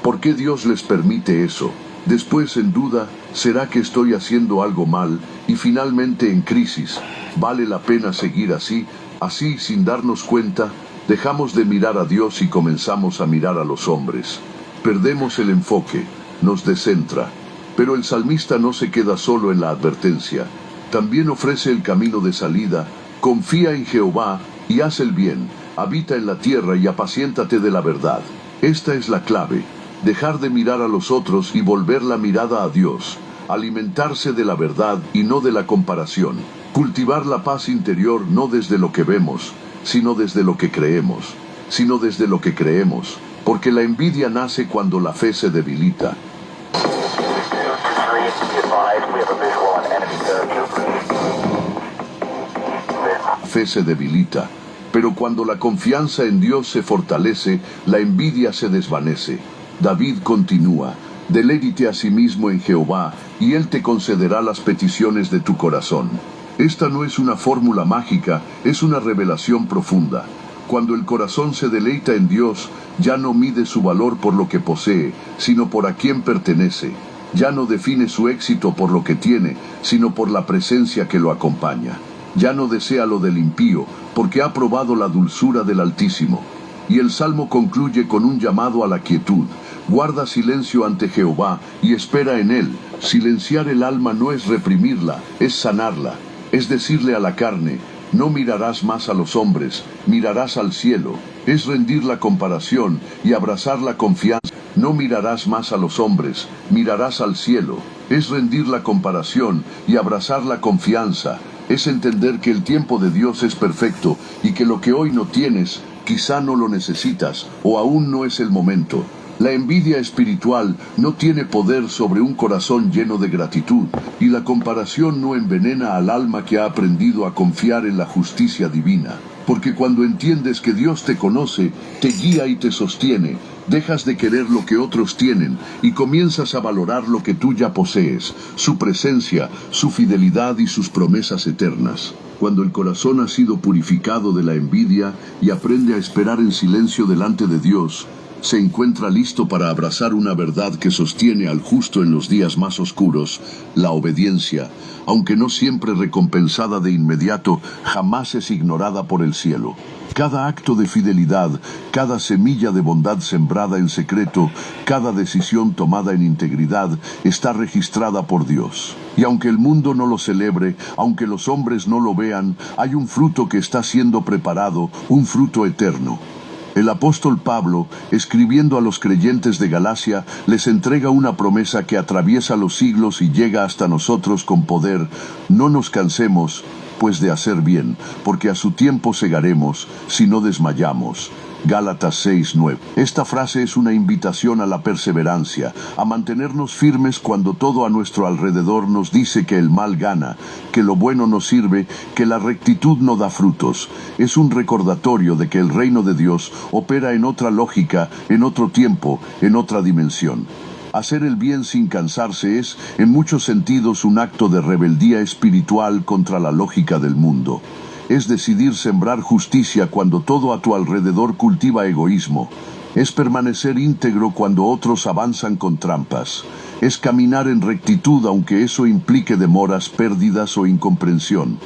¿Por qué Dios les permite eso? Después en duda, ¿será que estoy haciendo algo mal? Y finalmente en crisis, ¿vale la pena seguir así? Así, sin darnos cuenta, dejamos de mirar a Dios y comenzamos a mirar a los hombres. Perdemos el enfoque, nos descentra. Pero el salmista no se queda solo en la advertencia. También ofrece el camino de salida. Confía en Jehová y haz el bien. Habita en la tierra y apaciéntate de la verdad. Esta es la clave. Dejar de mirar a los otros y volver la mirada a Dios. Alimentarse de la verdad y no de la comparación. Cultivar la paz interior no desde lo que vemos, sino desde lo que creemos. Porque la envidia nace cuando la fe se debilita. Fe se debilita, pero cuando la confianza en Dios se fortalece, la envidia se desvanece. David continúa: deleítate a sí mismo en Jehová, y Él te concederá las peticiones de tu corazón. Esta no es una fórmula mágica, es una revelación profunda. Cuando el corazón se deleita en Dios, ya no mide su valor por lo que posee, sino por a quién pertenece. Ya no define su éxito por lo que tiene, sino por la presencia que lo acompaña. Ya no desea lo del impío, porque ha probado la dulzura del Altísimo. Y el Salmo concluye con un llamado a la quietud. Guarda silencio ante Jehová y espera en Él. Silenciar el alma no es reprimirla, es sanarla. Es decirle a la carne: no mirarás más a los hombres, mirarás al cielo. Es rendir la comparación y abrazar la confianza. No mirarás más a los hombres, mirarás al cielo. Es rendir la comparación y abrazar la confianza. Es entender que el tiempo de Dios es perfecto y que lo que hoy no tienes, quizá no lo necesitas o aún no es el momento. La envidia espiritual no tiene poder sobre un corazón lleno de gratitud, y la comparación no envenena al alma que ha aprendido a confiar en la justicia divina. Porque cuando entiendes que Dios te conoce, te guía y te sostiene, dejas de querer lo que otros tienen y comienzas a valorar lo que tú ya posees, su presencia, su fidelidad y sus promesas eternas. Cuando el corazón ha sido purificado de la envidia y aprende a esperar en silencio delante de Dios, se encuentra listo para abrazar una verdad que sostiene al justo en los días más oscuros: la obediencia, aunque no siempre recompensada de inmediato, jamás es ignorada por el cielo. Cada acto de fidelidad, cada semilla de bondad sembrada en secreto, cada decisión tomada en integridad, está registrada por Dios. Y aunque el mundo no lo celebre, aunque los hombres no lo vean, hay un fruto que está siendo preparado, un fruto eterno. El apóstol Pablo, escribiendo a los creyentes de Galacia, les entrega una promesa que atraviesa los siglos y llega hasta nosotros con poder. No nos cansemos, pues, de hacer bien, porque a su tiempo segaremos, si no desmayamos. Gálatas 6:9. Esta frase es una invitación a la perseverancia, a mantenernos firmes cuando todo a nuestro alrededor nos dice que el mal gana, que lo bueno no sirve, que la rectitud no da frutos. Es un recordatorio de que el reino de Dios opera en otra lógica, en otro tiempo, en otra dimensión. Hacer el bien sin cansarse es, en muchos sentidos, un acto de rebeldía espiritual contra la lógica del mundo. Es decidir sembrar justicia cuando todo a tu alrededor cultiva egoísmo. Es permanecer íntegro cuando otros avanzan con trampas. Es caminar en rectitud aunque eso implique demoras, pérdidas o incomprensión.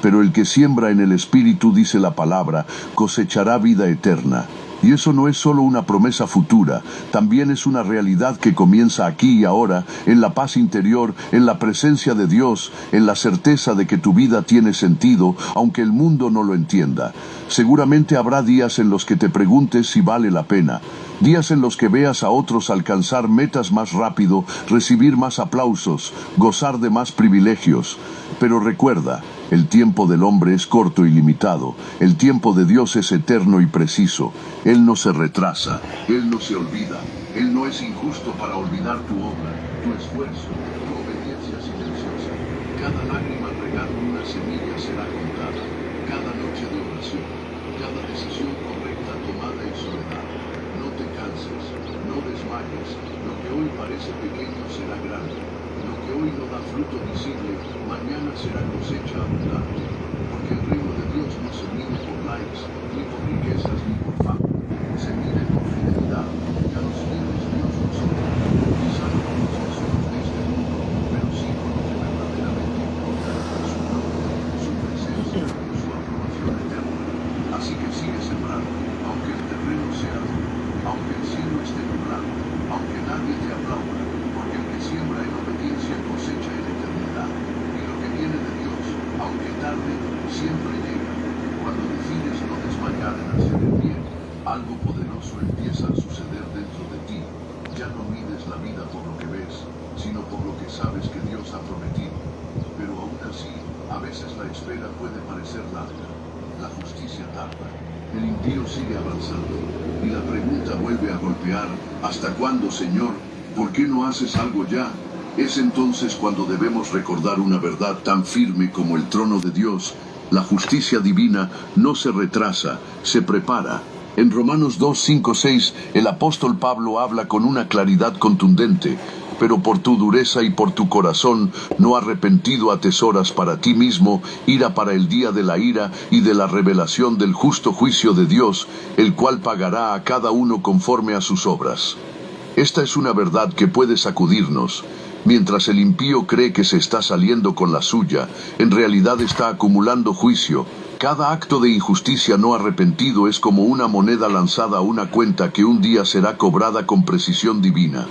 Pero el que siembra en el Espíritu, dice la palabra, cosechará vida eterna. Y eso no es solo una promesa futura, también es una realidad que comienza aquí y ahora, en la paz interior, en la presencia de Dios, en la certeza de que tu vida tiene sentido, aunque el mundo no lo entienda. Seguramente habrá días en los que te preguntes si vale la pena. Días en los que veas a otros alcanzar metas más rápido, recibir más aplausos, gozar de más privilegios. Pero recuerda, el tiempo del hombre es corto y limitado. El tiempo de Dios es eterno y preciso. Él no se retrasa, Él no se olvida. Él no es injusto para olvidar tu obra, tu esfuerzo, tu obediencia silenciosa. Cada lágrima regando una semilla será contada. Cada noche de oración, cada decisión correcta tomada en soledad. No te canses, no desmayes. Lo que hoy parece pequeño será grande. Lo que hoy no da fruto visible, mañana será cosecha abundante. Porque el reino de Dios no se mide por likes, ni por riquezas, ni por fama. Se mide por fidelidad. A los fieles Dios los honra. Quizá no con los tesoros de este mundo, pero sí con lo que verdaderamente importa: su nombre, su presencia, su aprobación eterna. Así que sigue sembrando, aunque el terreno sea duro, aunque el cielo esté nublado, aunque nadie te aplauda, porque el que siembra en obediencia cosecha en eternidad. Y lo que viene de Dios, aunque tarde, siempre llega. Cuando decides no desmayar en hacer el bien, algo poderoso empieza a suceder dentro de ti. Ya no mides la vida por lo que ves, sino por lo que sabes que Dios ha prometido. Pero aún así, a veces la espera puede parecer larga. La justicia tarda. El impío sigue avanzando. Y la pregunta vuelve a golpear: ¿hasta cuándo, Señor? ¿Por qué no haces algo ya? Es entonces cuando debemos recordar una verdad tan firme como el trono de Dios. La justicia divina no se retrasa, se prepara. En Romanos 2, 5, 6, el apóstol Pablo habla con una claridad contundente: pero por tu dureza y por tu corazón no arrepentido atesoras para ti mismo ira para el día de la ira y de la revelación del justo juicio de Dios, el cual pagará a cada uno conforme a sus obras. Esta es una verdad que puede sacudirnos. Mientras el impío cree que se está saliendo con la suya, en realidad está acumulando juicio. Cada acto de injusticia no arrepentido es como una moneda lanzada a una cuenta que un día será cobrada con precisión divina.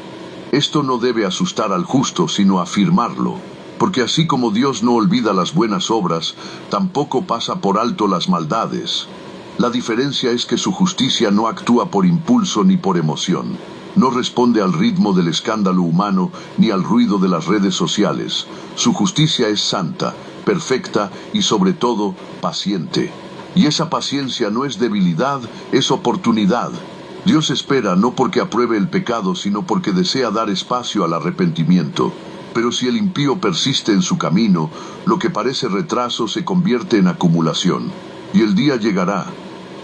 Esto no debe asustar al justo, sino afirmarlo, porque así como Dios no olvida las buenas obras, tampoco pasa por alto las maldades. La diferencia es que su justicia no actúa por impulso ni por emoción. No responde al ritmo del escándalo humano ni al ruido de las redes sociales. Su justicia es santa, perfecta y sobre todo paciente. Y esa paciencia no es debilidad, es oportunidad. Dios espera no porque apruebe el pecado, sino porque desea dar espacio al arrepentimiento. Pero si el impío persiste en su camino, lo que parece retraso se convierte en acumulación. Y el día llegará.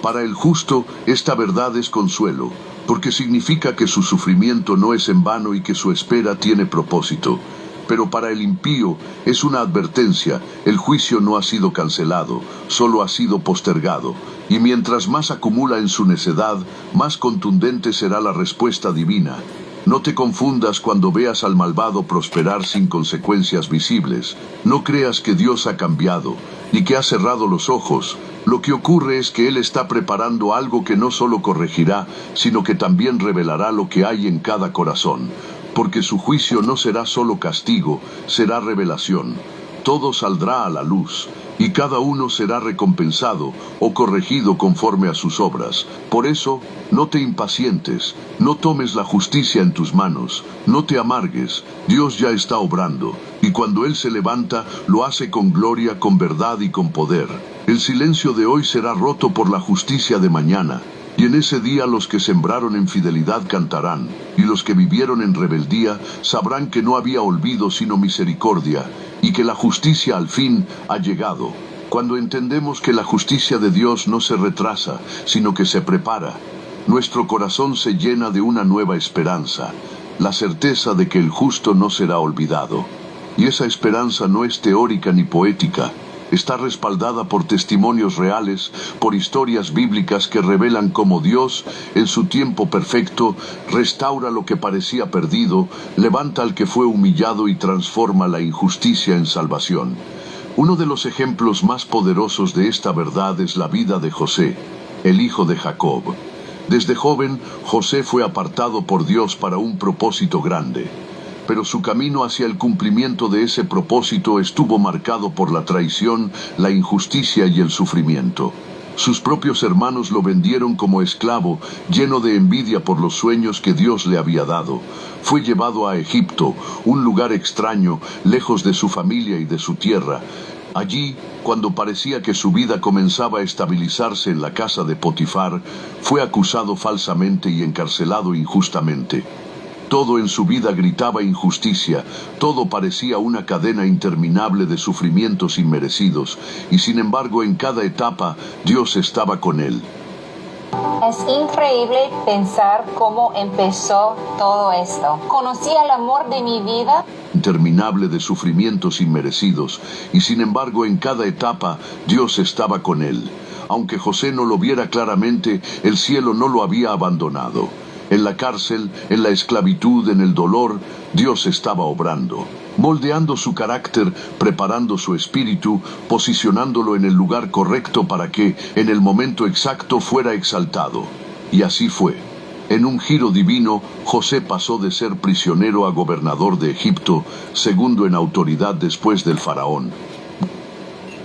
Para el justo, esta verdad es consuelo, porque significa que su sufrimiento no es en vano y que su espera tiene propósito. Pero para el impío es una advertencia: el juicio no ha sido cancelado, solo ha sido postergado. Y mientras más acumula en su necedad, más contundente será la respuesta divina. No te confundas cuando veas al malvado prosperar sin consecuencias visibles. No creas que Dios ha cambiado, ni que ha cerrado los ojos. Lo que ocurre es que Él está preparando algo que no solo corregirá, sino que también revelará lo que hay en cada corazón. Porque su juicio no será solo castigo, será revelación. Todo saldrá a la luz, y cada uno será recompensado o corregido conforme a sus obras. Por eso, no te impacientes, no tomes la justicia en tus manos, no te amargues. Dios ya está obrando, y cuando Él se levanta, lo hace con gloria, con verdad y con poder. El silencio de hoy será roto por la justicia de mañana. Y en ese día los que sembraron en fidelidad cantarán, y los que vivieron en rebeldía sabrán que no había olvido sino misericordia, y que la justicia al fin ha llegado. Cuando entendemos que la justicia de Dios no se retrasa, sino que se prepara, nuestro corazón se llena de una nueva esperanza. la certeza de que el justo no será olvidado. Y esa esperanza no es teórica ni poética, está respaldada por testimonios reales, por historias bíblicas que revelan cómo Dios, en su tiempo perfecto, restaura lo que parecía perdido, levanta al que fue humillado y transforma la injusticia en salvación. Uno de los ejemplos más poderosos de esta verdad es la vida de José, el hijo de Jacob. Desde joven, José fue apartado por Dios para un propósito grande. Pero su camino hacia el cumplimiento de ese propósito estuvo marcado por la traición, la injusticia y el sufrimiento. Sus propios hermanos lo vendieron como esclavo, lleno de envidia por los sueños que Dios le había dado. Fue llevado a Egipto, un lugar extraño, lejos de su familia y de su tierra. Allí, cuando parecía que su vida comenzaba a estabilizarse en la casa de Potifar, fue acusado falsamente y encarcelado injustamente. Todo en su vida gritaba injusticia, todo parecía una cadena interminable de sufrimientos inmerecidos, y sin embargo en cada etapa Dios estaba con él. Es increíble pensar cómo empezó todo esto. Conocí el amor de mi vida. Interminable de sufrimientos inmerecidos, y sin embargo en cada etapa Dios estaba con él. Aunque José no lo viera claramente, el cielo no lo había abandonado. En la cárcel, en la esclavitud, en el dolor, Dios estaba obrando, moldeando su carácter, preparando su espíritu, posicionándolo en el lugar correcto para que, en el momento exacto, fuera exaltado. Y así fue. En un giro divino, José pasó de ser prisionero a gobernador de Egipto, segundo en autoridad después del faraón.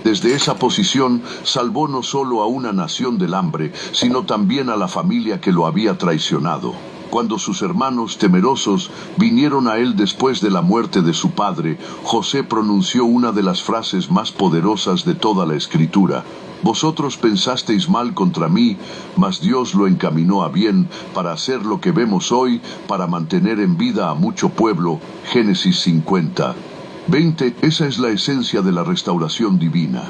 Desde esa posición, salvó no solo a una nación del hambre, sino también a la familia que lo había traicionado. Cuando sus hermanos, temerosos, vinieron a él después de la muerte de su padre, José pronunció una de las frases más poderosas de toda la Escritura. Vosotros pensasteis mal contra mí, mas Dios lo encaminó a bien para hacer lo que vemos hoy, para mantener en vida a mucho pueblo. Génesis 50:20. Esa es la esencia de la restauración divina.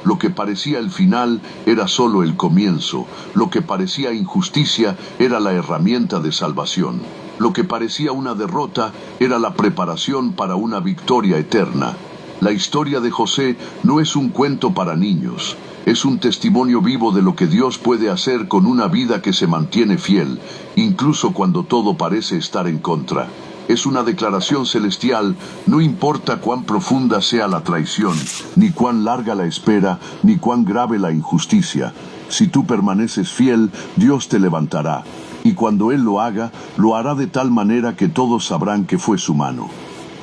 Lo que parecía el final era solo el comienzo. Lo que parecía injusticia era la herramienta de salvación. Lo que parecía una derrota era la preparación para una victoria eterna. La historia de José no es un cuento para niños. Es un testimonio vivo de lo que Dios puede hacer con una vida que se mantiene fiel, incluso cuando todo parece estar en contra. Es una declaración celestial, no importa cuán profunda sea la traición, ni cuán larga la espera, ni cuán grave la injusticia. Si tú permaneces fiel, Dios te levantará, y cuando Él lo haga, lo hará de tal manera que todos sabrán que fue su mano.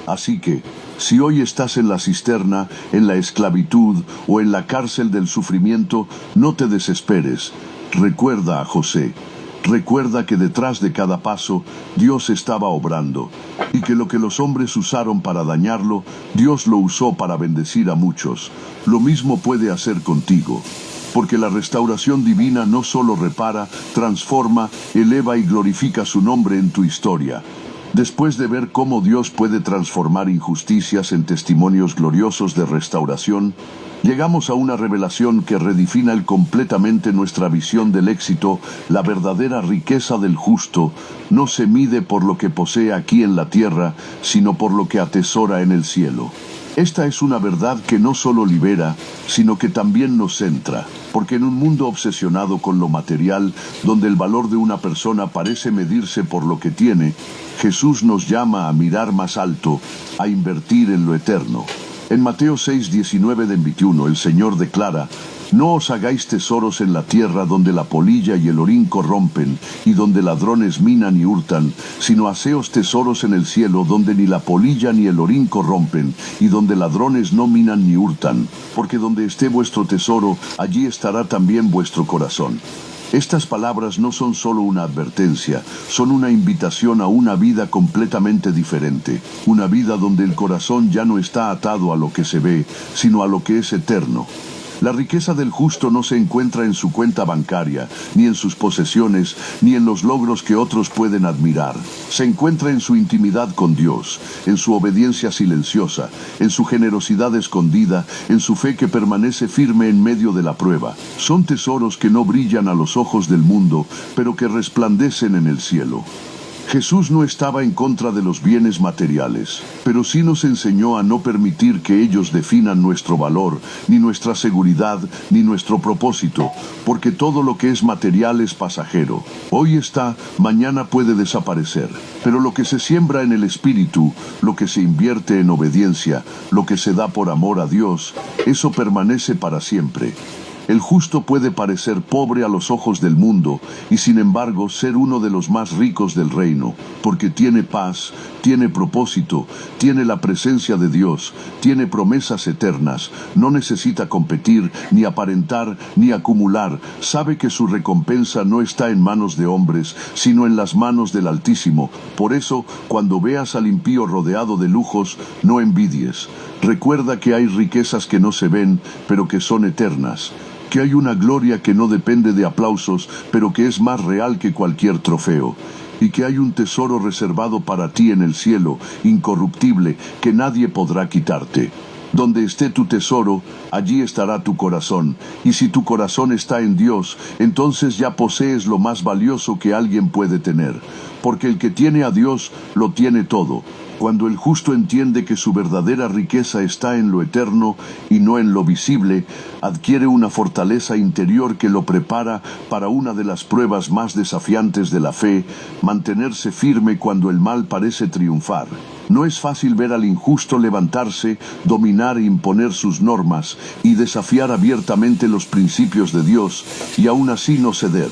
Así que, si hoy estás en la cisterna, en la esclavitud o en la cárcel del sufrimiento, no te desesperes. Recuerda a José. Recuerda que detrás de cada paso, Dios estaba obrando, y que lo que los hombres usaron para dañarlo, Dios lo usó para bendecir a muchos. Lo mismo puede hacer contigo, porque la restauración divina no solo repara, transforma, eleva y glorifica su nombre en tu historia. Después de ver cómo Dios puede transformar injusticias en testimonios gloriosos de restauración, llegamos a una revelación que redefine completamente nuestra visión del éxito. La verdadera riqueza del justo no se mide por lo que posee aquí en la tierra, sino por lo que atesora en el cielo. Esta es una verdad que no solo libera, sino que también nos centra, porque en un mundo obsesionado con lo material, donde el valor de una persona parece medirse por lo que tiene, Jesús nos llama a mirar más alto, a invertir en lo eterno. En Mateo 6:19-21 el Señor declara: No os hagáis tesoros en la tierra donde la polilla y el orín corrompen, y donde ladrones minan y hurtan, sino haceos tesoros en el cielo donde ni la polilla ni el orín corrompen, y donde ladrones no minan ni hurtan, porque donde esté vuestro tesoro, allí estará también vuestro corazón. Estas palabras no son solo una advertencia, son una invitación a una vida completamente diferente, una vida donde el corazón ya no está atado a lo que se ve, sino a lo que es eterno. La riqueza del justo no se encuentra en su cuenta bancaria, ni en sus posesiones, ni en los logros que otros pueden admirar. Se encuentra en su intimidad con Dios, en su obediencia silenciosa, en su generosidad escondida, en su fe que permanece firme en medio de la prueba. Son tesoros que no brillan a los ojos del mundo, pero que resplandecen en el cielo. Jesús no estaba en contra de los bienes materiales, pero sí nos enseñó a no permitir que ellos definan nuestro valor, ni nuestra seguridad, ni nuestro propósito, porque todo lo que es material es pasajero. Hoy está, mañana puede desaparecer, pero lo que se siembra en el Espíritu, lo que se invierte en obediencia, lo que se da por amor a Dios, eso permanece para siempre. El justo puede parecer pobre a los ojos del mundo y sin embargo ser uno de los más ricos del reino, porque tiene paz, tiene propósito, tiene la presencia de Dios, tiene promesas eternas, no necesita competir, ni aparentar, ni acumular, sabe que su recompensa no está en manos de hombres, sino en las manos del Altísimo. Por eso, cuando veas al impío rodeado de lujos, no envidies. Recuerda que hay riquezas que no se ven, pero que son eternas. Que hay una gloria que no depende de aplausos, pero que es más real que cualquier trofeo. Y que hay un tesoro reservado para ti en el cielo, incorruptible, que nadie podrá quitarte. Donde esté tu tesoro, allí estará tu corazón. Y si tu corazón está en Dios, entonces ya posees lo más valioso que alguien puede tener. Porque el que tiene a Dios, lo tiene todo. Cuando el justo entiende que su verdadera riqueza está en lo eterno y no en lo visible, adquiere una fortaleza interior que lo prepara para una de las pruebas más desafiantes de la fe, mantenerse firme cuando el mal parece triunfar. No es fácil ver al injusto levantarse, dominar e imponer sus normas y desafiar abiertamente los principios de Dios y aún así no ceder.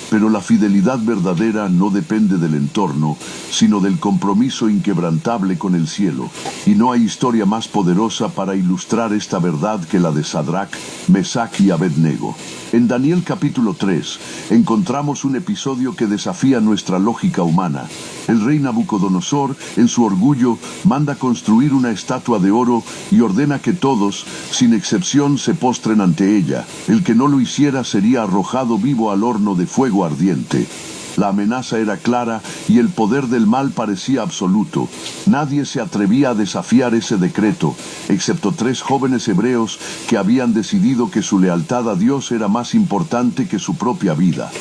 Pero la fidelidad verdadera no depende del entorno, sino del compromiso inquebrantable con el cielo. Y no hay historia más poderosa para ilustrar esta verdad que la de Sadrac, Mesac y Abednego. En Daniel capítulo 3 encontramos un episodio que desafía nuestra lógica humana. El rey Nabucodonosor, en su orgullo, manda construir una estatua de oro y ordena que todos, sin excepción, se postren ante ella. El que no lo hiciera sería arrojado vivo al horno de fuego ardiente. La amenaza era clara y el poder del mal parecía absoluto. Nadie se atrevía a desafiar ese decreto, excepto 3 jóvenes hebreos que habían decidido que su lealtad a Dios era más importante que su propia vida.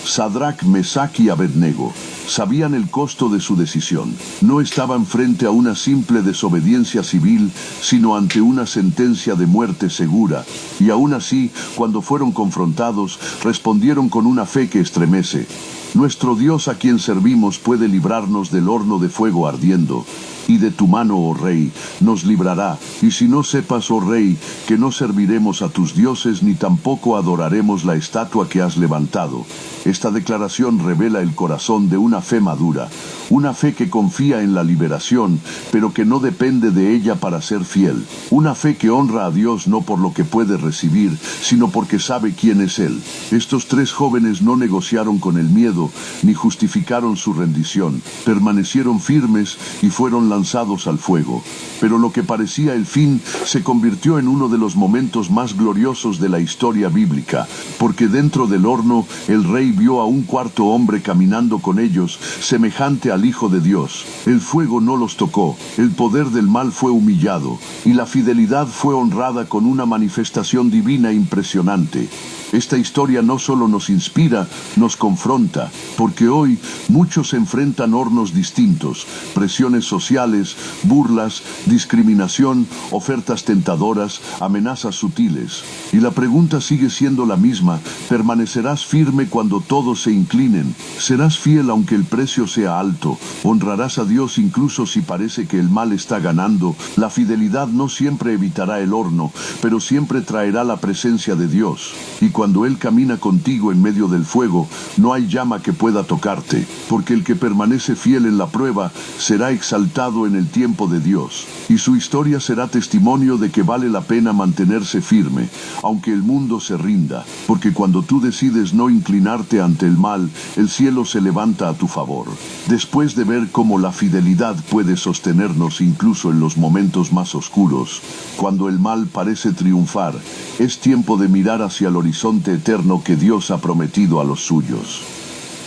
Sadrac, Mesac y Abednego sabían el costo de su decisión. No estaban frente a una simple desobediencia civil, sino ante una sentencia de muerte segura. Y aún así, cuando fueron confrontados, respondieron con una fe que estremece. Nuestro Dios a quien servimos puede librarnos del horno de fuego ardiendo. Y de tu mano, oh rey, nos librará. Y si no sepas, oh rey, que no serviremos a tus dioses ni tampoco adoraremos la estatua que has levantado. Esta declaración revela el corazón de una fe madura, una fe que confía en la liberación, pero que no depende de ella para ser fiel. Una fe que honra a Dios no por lo que puede recibir, sino porque sabe quién es Él. Estos 3 jóvenes no negociaron con el miedo, ni justificaron su rendición. Permanecieron firmes y fueron lanzados al fuego. Pero lo que parecía el fin se convirtió en uno de los momentos más gloriosos de la historia bíblica, porque dentro del horno el rey vio a un cuarto hombre caminando con ellos, semejante al Hijo de Dios. El fuego no los tocó, el poder del mal fue humillado, y la fidelidad fue honrada con una manifestación divina impresionante. Esta historia no solo nos inspira, nos confronta, porque hoy muchos enfrentan hornos distintos, presiones sociales, burlas, discriminación, ofertas tentadoras, amenazas sutiles. Y la pregunta sigue siendo la misma: ¿permanecerás firme cuando todos se inclinen? ¿Serás fiel aunque el precio sea alto? ¿Honrarás a Dios incluso si parece que el mal está ganando? La fidelidad no siempre evitará el horno, pero siempre traerá la presencia de Dios. Y cuando Él camina contigo en medio del fuego, no hay llama que pueda tocarte, porque el que permanece fiel en la prueba será exaltado en el tiempo de Dios, y su historia será testimonio de que vale la pena mantenerse firme, aunque el mundo se rinda, porque cuando tú decides no inclinarte ante el mal, el cielo se levanta a tu favor. Después de ver cómo la fidelidad puede sostenernos incluso en los momentos más oscuros, cuando el mal parece triunfar, es tiempo de mirar hacia el horizonte eterno que Dios ha prometido a los suyos.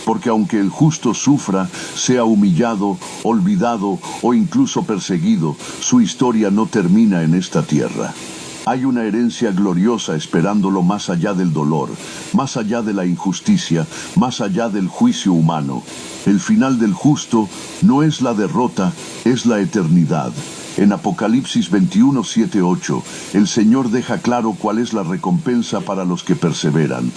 Porque aunque el justo sufra, sea humillado, olvidado o incluso perseguido, su historia no termina en esta tierra. Hay una herencia gloriosa esperándolo más allá del dolor, más allá de la injusticia, más allá del juicio humano. El final del justo no es la derrota, es la eternidad. En Apocalipsis 21, 7, 8, el Señor deja claro cuál es la recompensa para los que perseveran.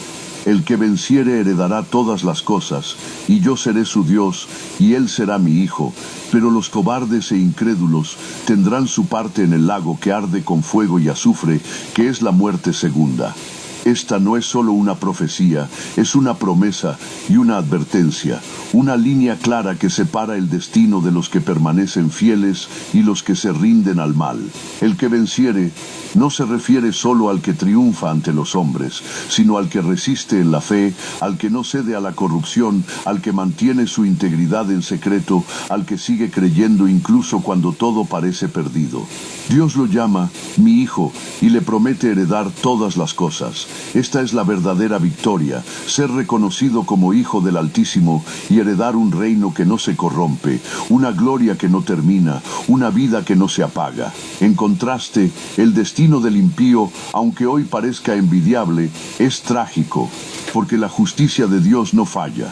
El que venciere heredará todas las cosas, y yo seré su Dios, y él será mi hijo. Pero los cobardes e incrédulos tendrán su parte en el lago que arde con fuego y azufre, que es la muerte segunda. Esta no es solo una profecía, es una promesa y una advertencia, una línea clara que separa el destino de los que permanecen fieles y los que se rinden al mal. El que venciere no se refiere solo al que triunfa ante los hombres, sino al que resiste en la fe, al que no cede a la corrupción, al que mantiene su integridad en secreto, al que sigue creyendo incluso cuando todo parece perdido. Dios lo llama mi hijo y le promete heredar todas las cosas. Esta es la verdadera victoria, ser reconocido como hijo del Altísimo y heredar un reino que no se corrompe, una gloria que no termina, una vida que no se apaga. En contraste, el destino del impío, aunque hoy parezca envidiable, es trágico, porque la justicia de Dios no falla.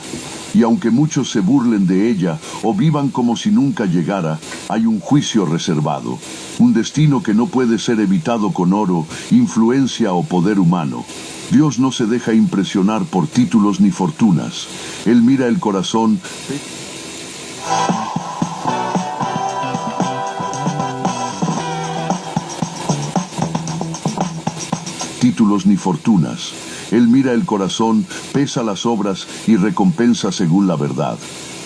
Y aunque muchos se burlen de ella o vivan como si nunca llegara, hay un juicio reservado, un destino que no puede ser evitado con oro, influencia o poder humano. Dios no se deja impresionar por títulos ni fortunas. Él mira el corazón. Títulos ni fortunas. Él mira el corazón, pesa las obras y recompensa según la verdad.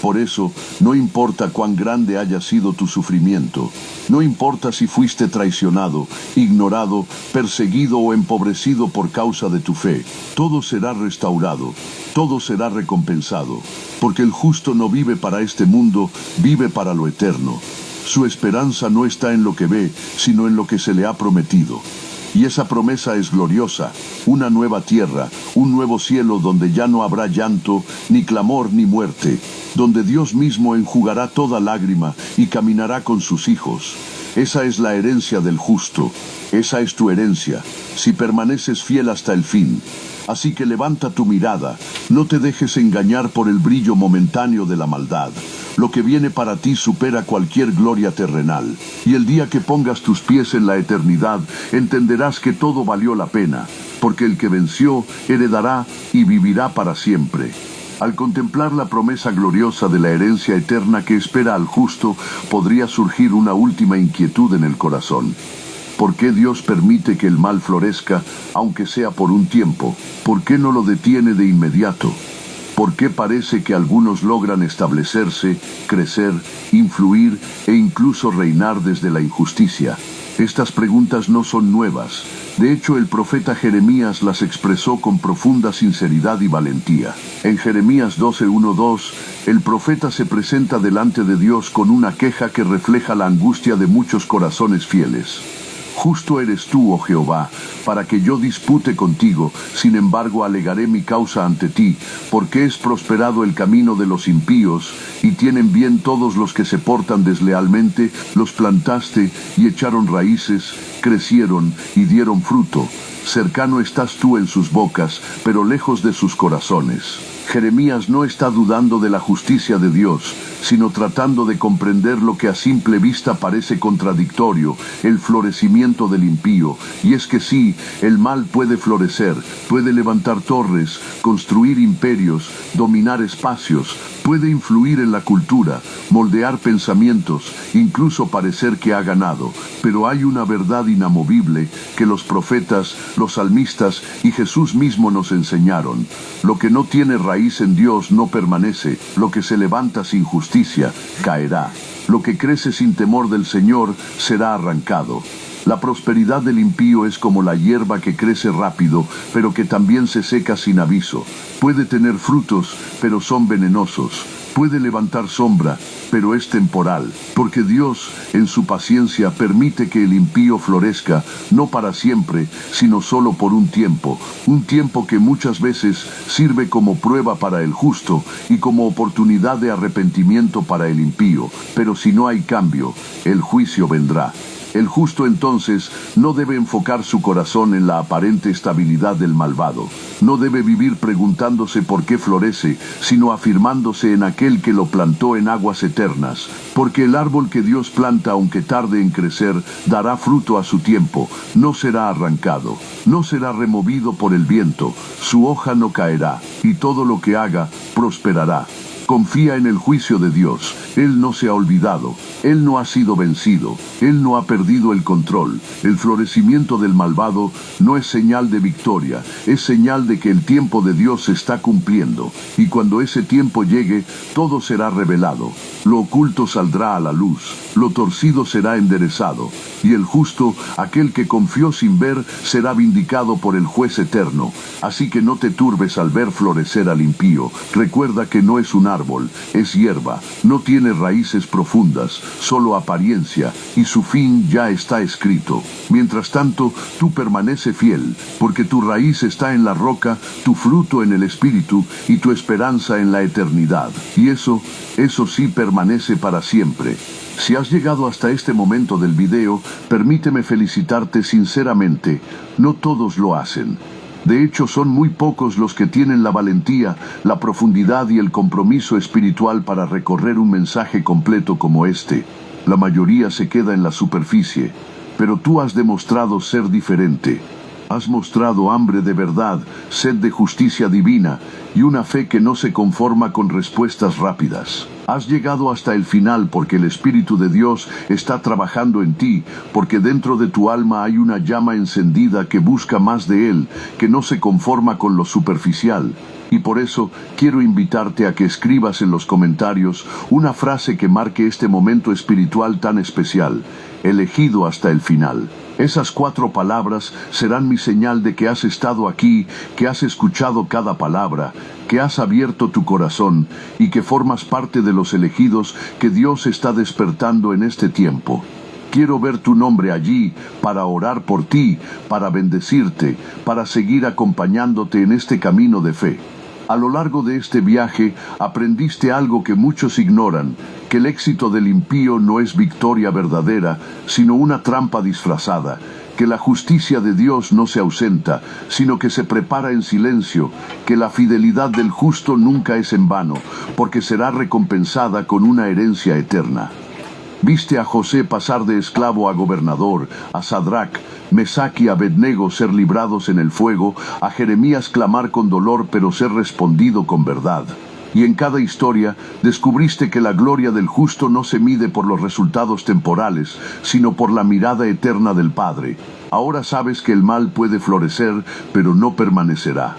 Por eso, no importa cuán grande haya sido tu sufrimiento, no importa si fuiste traicionado, ignorado, perseguido o empobrecido por causa de tu fe, todo será restaurado, todo será recompensado, porque el justo no vive para este mundo, vive para lo eterno. Su esperanza no está en lo que ve, sino en lo que se le ha prometido. Y esa promesa es gloriosa, una nueva tierra, un nuevo cielo donde ya no habrá llanto, ni clamor, ni muerte, donde Dios mismo enjugará toda lágrima y caminará con sus hijos. Esa es la herencia del justo, esa es tu herencia, si permaneces fiel hasta el fin. Así que levanta tu mirada, no te dejes engañar por el brillo momentáneo de la maldad. Lo que viene para ti supera cualquier gloria terrenal. Y el día que pongas tus pies en la eternidad, entenderás que todo valió la pena, porque el que venció heredará y vivirá para siempre. Al contemplar la promesa gloriosa de la herencia eterna que espera al justo, podría surgir una última inquietud en el corazón. ¿Por qué Dios permite que el mal florezca, aunque sea por un tiempo? ¿Por qué no lo detiene de inmediato? ¿Por qué parece que algunos logran establecerse, crecer, influir e incluso reinar desde la injusticia? Estas preguntas no son nuevas. De hecho, el profeta Jeremías las expresó con profunda sinceridad y valentía. En Jeremías 12:1-2, el profeta se presenta delante de Dios con una queja que refleja la angustia de muchos corazones fieles. Justo eres tú, oh Jehová, para que yo dispute contigo, sin embargo alegaré mi causa ante ti, porque es prosperado el camino de los impíos, y tienen bien todos los que se portan deslealmente, los plantaste y echaron raíces, crecieron y dieron fruto. Cercano estás tú en sus bocas, pero lejos de sus corazones. Jeremías no está dudando de la justicia de Dios, sino tratando de comprender lo que a simple vista parece contradictorio, el florecimiento del impío. Y es que sí, el mal puede florecer, puede levantar torres, construir imperios, dominar espacios, puede influir en la cultura, moldear pensamientos, incluso parecer que ha ganado. Pero hay una verdad inamovible que los profetas, los salmistas y Jesús mismo nos enseñaron. Lo que no tiene raíz en Dios no permanece, lo que se levanta sin justicia caerá. Lo que crece sin temor del Señor será arrancado. La prosperidad del impío es como la hierba que crece rápido, pero que también se seca sin aviso. Puede tener frutos, pero son venenosos. Puede levantar sombra, pero es temporal, porque Dios, en su paciencia, permite que el impío florezca, no para siempre, sino solo por un tiempo que muchas veces sirve como prueba para el justo y como oportunidad de arrepentimiento para el impío. Pero si no hay cambio, el juicio vendrá. El justo entonces no debe enfocar su corazón en la aparente estabilidad del malvado. No debe vivir preguntándose por qué florece, sino afirmándose en aquel que lo plantó en aguas eternas. Porque el árbol que Dios planta, aunque tarde en crecer, dará fruto a su tiempo. No será arrancado, no será removido por el viento. Su hoja no caerá, y todo lo que haga prosperará. Confía en el juicio de Dios. Él no se ha olvidado. Él no ha sido vencido. Él no ha perdido el control. El florecimiento del malvado no es señal de victoria. Es señal de que el tiempo de Dios se está cumpliendo. Y cuando ese tiempo llegue, todo será revelado. Lo oculto saldrá a la luz. Lo torcido será enderezado. Y el justo, aquel que confió sin ver, será vindicado por el juez eterno. Así que no te turbes al ver florecer al impío. Recuerda que no es un árbol, es hierba, no tiene raíces profundas, solo apariencia, y su fin ya está escrito. Mientras tanto, tú permanece fiel, porque tu raíz está en la roca, tu fruto en el espíritu, y tu esperanza en la eternidad. Y eso sí permanece para siempre. Si has llegado hasta este momento del video, permíteme felicitarte sinceramente. No todos lo hacen. De hecho, son muy pocos los que tienen la valentía, la profundidad y el compromiso espiritual para recorrer un mensaje completo como este. La mayoría se queda en la superficie, pero tú has demostrado ser diferente. Has mostrado hambre de verdad, sed de justicia divina y una fe que no se conforma con respuestas rápidas. Has llegado hasta el final porque el Espíritu de Dios está trabajando en ti, porque dentro de tu alma hay una llama encendida que busca más de Él, que no se conforma con lo superficial. Y por eso quiero invitarte a que escribas en los comentarios una frase que marque este momento espiritual tan especial: elegido hasta el final. Esas 4 palabras serán mi señal de que has estado aquí, que has escuchado cada palabra, que has abierto tu corazón y que formas parte de los elegidos que Dios está despertando en este tiempo. Quiero ver tu nombre allí para orar por ti, para bendecirte, para seguir acompañándote en este camino de fe. A lo largo de este viaje aprendiste algo que muchos ignoran, que el éxito del impío no es victoria verdadera, sino una trampa disfrazada, que la justicia de Dios no se ausenta, sino que se prepara en silencio, que la fidelidad del justo nunca es en vano, porque será recompensada con una herencia eterna. Viste a José pasar de esclavo a gobernador, a Sadrac, Mesac y Abednego ser librados en el fuego, a Jeremías clamar con dolor pero ser respondido con verdad. Y en cada historia descubriste que la gloria del justo no se mide por los resultados temporales, sino por la mirada eterna del Padre. Ahora sabes que el mal puede florecer, pero no permanecerá.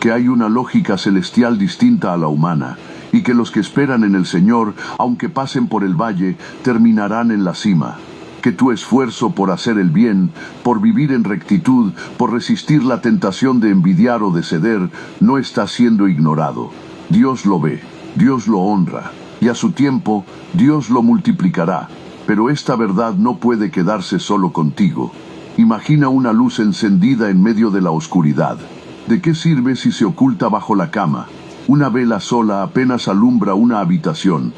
Que hay una lógica celestial distinta a la humana, y que los que esperan en el Señor, aunque pasen por el valle, terminarán en la cima. Que tu esfuerzo por hacer el bien, por vivir en rectitud, por resistir la tentación de envidiar o de ceder, no está siendo ignorado. Dios lo ve, Dios lo honra, y a su tiempo, Dios lo multiplicará. Pero esta verdad no puede quedarse solo contigo. Imagina una luz encendida en medio de la oscuridad. ¿De qué sirve si se oculta bajo la cama? Una vela sola apenas alumbra una habitación,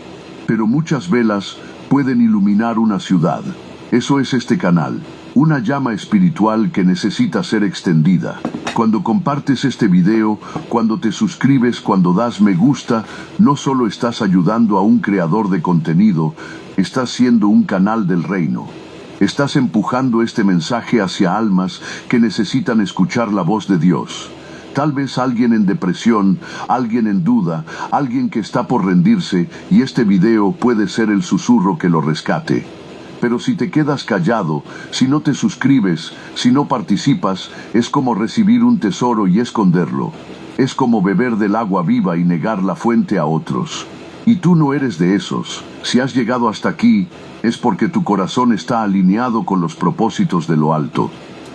pero muchas velas pueden iluminar una ciudad. Eso es este canal, una llama espiritual que necesita ser extendida. Cuando compartes este video, cuando te suscribes, cuando das me gusta, no solo estás ayudando a un creador de contenido, estás siendo un canal del reino. Estás empujando este mensaje hacia almas que necesitan escuchar la voz de Dios. Tal vez alguien en depresión, alguien en duda, alguien que está por rendirse, y este video puede ser el susurro que lo rescate. Pero si te quedas callado, si no te suscribes, si no participas, es como recibir un tesoro y esconderlo. Es como beber del agua viva y negar la fuente a otros. Y tú no eres de esos. Si has llegado hasta aquí, es porque tu corazón está alineado con los propósitos de lo alto.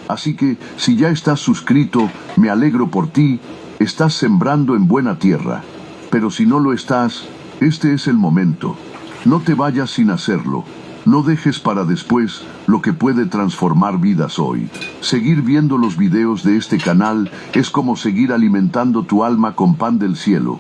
Así que, si ya estás suscrito, me alegro por ti, estás sembrando en buena tierra. Pero si no lo estás, este es el momento. No te vayas sin hacerlo. No dejes para después lo que puede transformar vidas hoy. Seguir viendo los videos de este canal es como seguir alimentando tu alma con pan del cielo.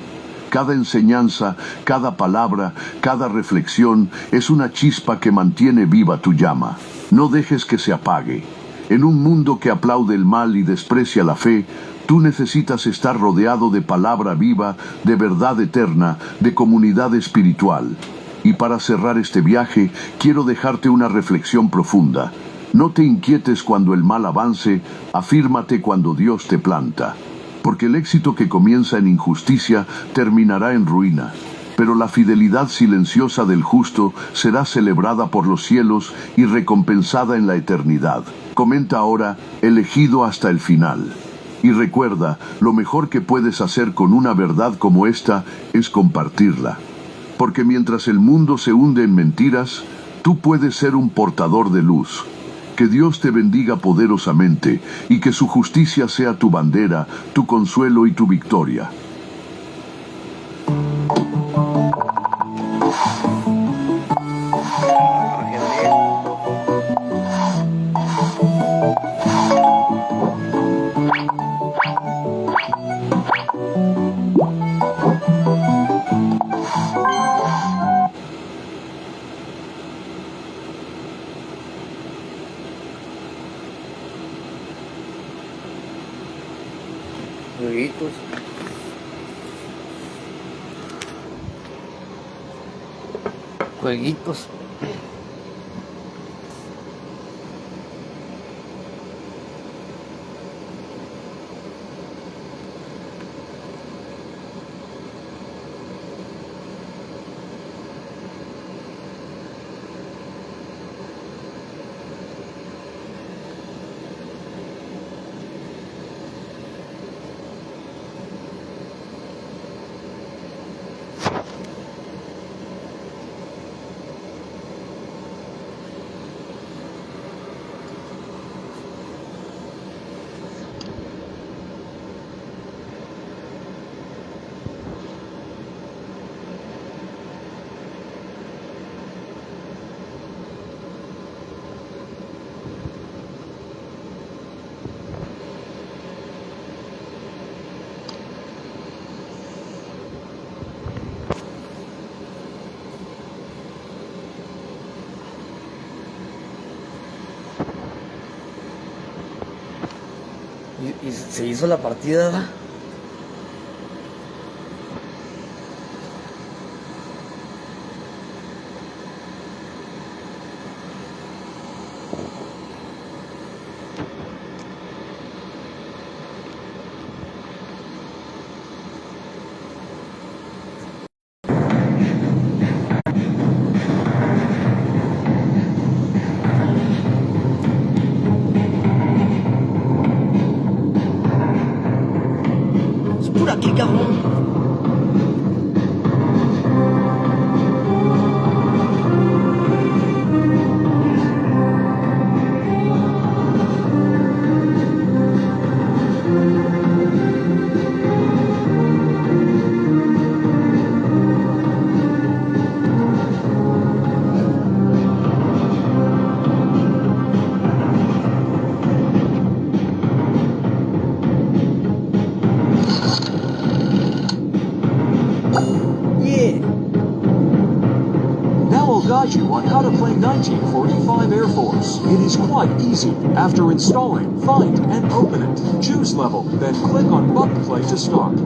Cada enseñanza, cada palabra, cada reflexión es una chispa que mantiene viva tu llama. No dejes que se apague. En un mundo que aplaude el mal y desprecia la fe, tú necesitas estar rodeado de palabra viva, de verdad eterna, de comunidad espiritual. Y para cerrar este viaje, quiero dejarte una reflexión profunda. No te inquietes cuando el mal avance, afírmate cuando Dios te planta. Porque el éxito que comienza en injusticia terminará en ruina. Pero la fidelidad silenciosa del justo será celebrada por los cielos y recompensada en la eternidad. Comenta ahora, elegido hasta el final. Y recuerda, lo mejor que puedes hacer con una verdad como esta es compartirla. Porque mientras el mundo se hunde en mentiras, tú puedes ser un portador de luz. Que Dios te bendiga poderosamente y que su justicia sea tu bandera, tu consuelo y tu victoria. Jueguitos. Jueguitos. Y se hizo la partida, ¿verdad? Es por aquí, cabrón. Guide you on how to play 1945 Air Force. It is quite easy. After installing, find and open it. Choose level, then click on button play to start.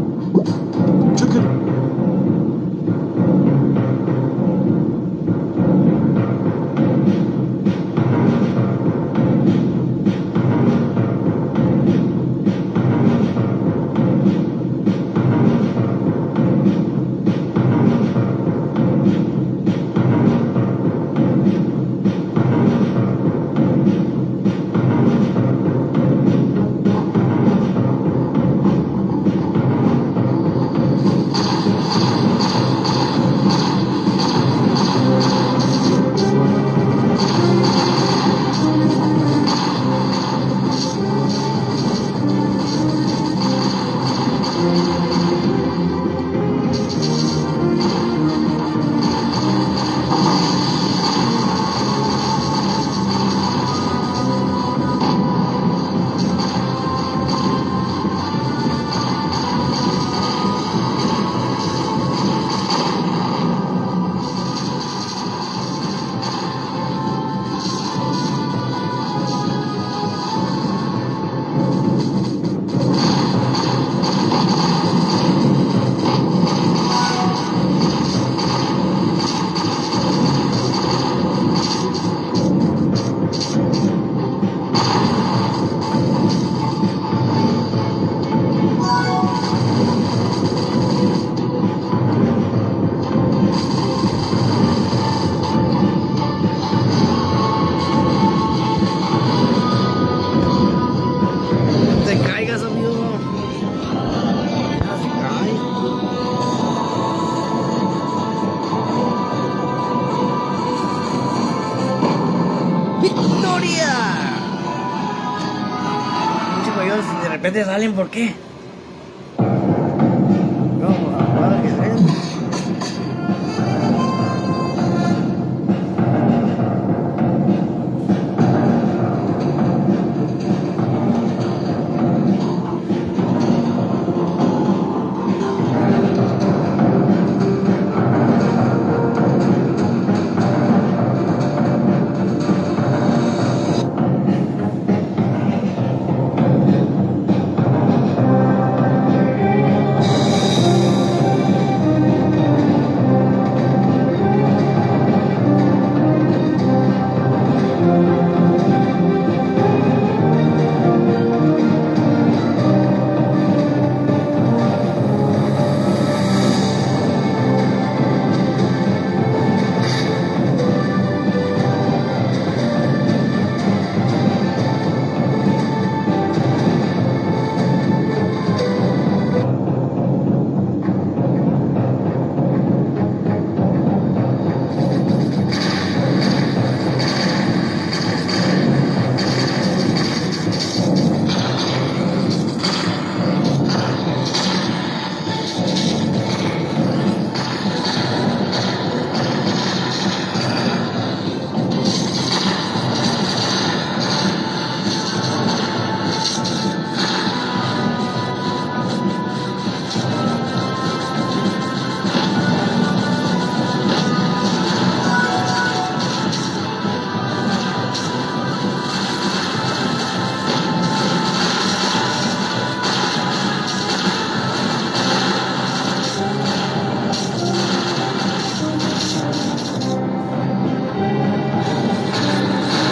repente salen, ¿por qué? No, ahora que ven.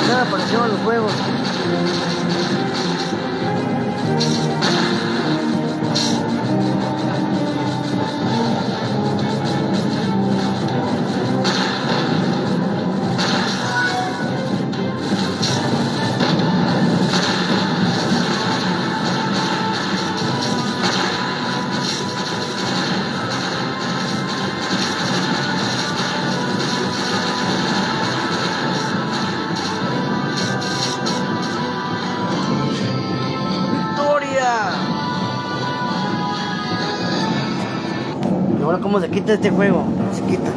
Ya aparecieron los huevos. ¿Y ahora cómo se quita este juego? Se quita.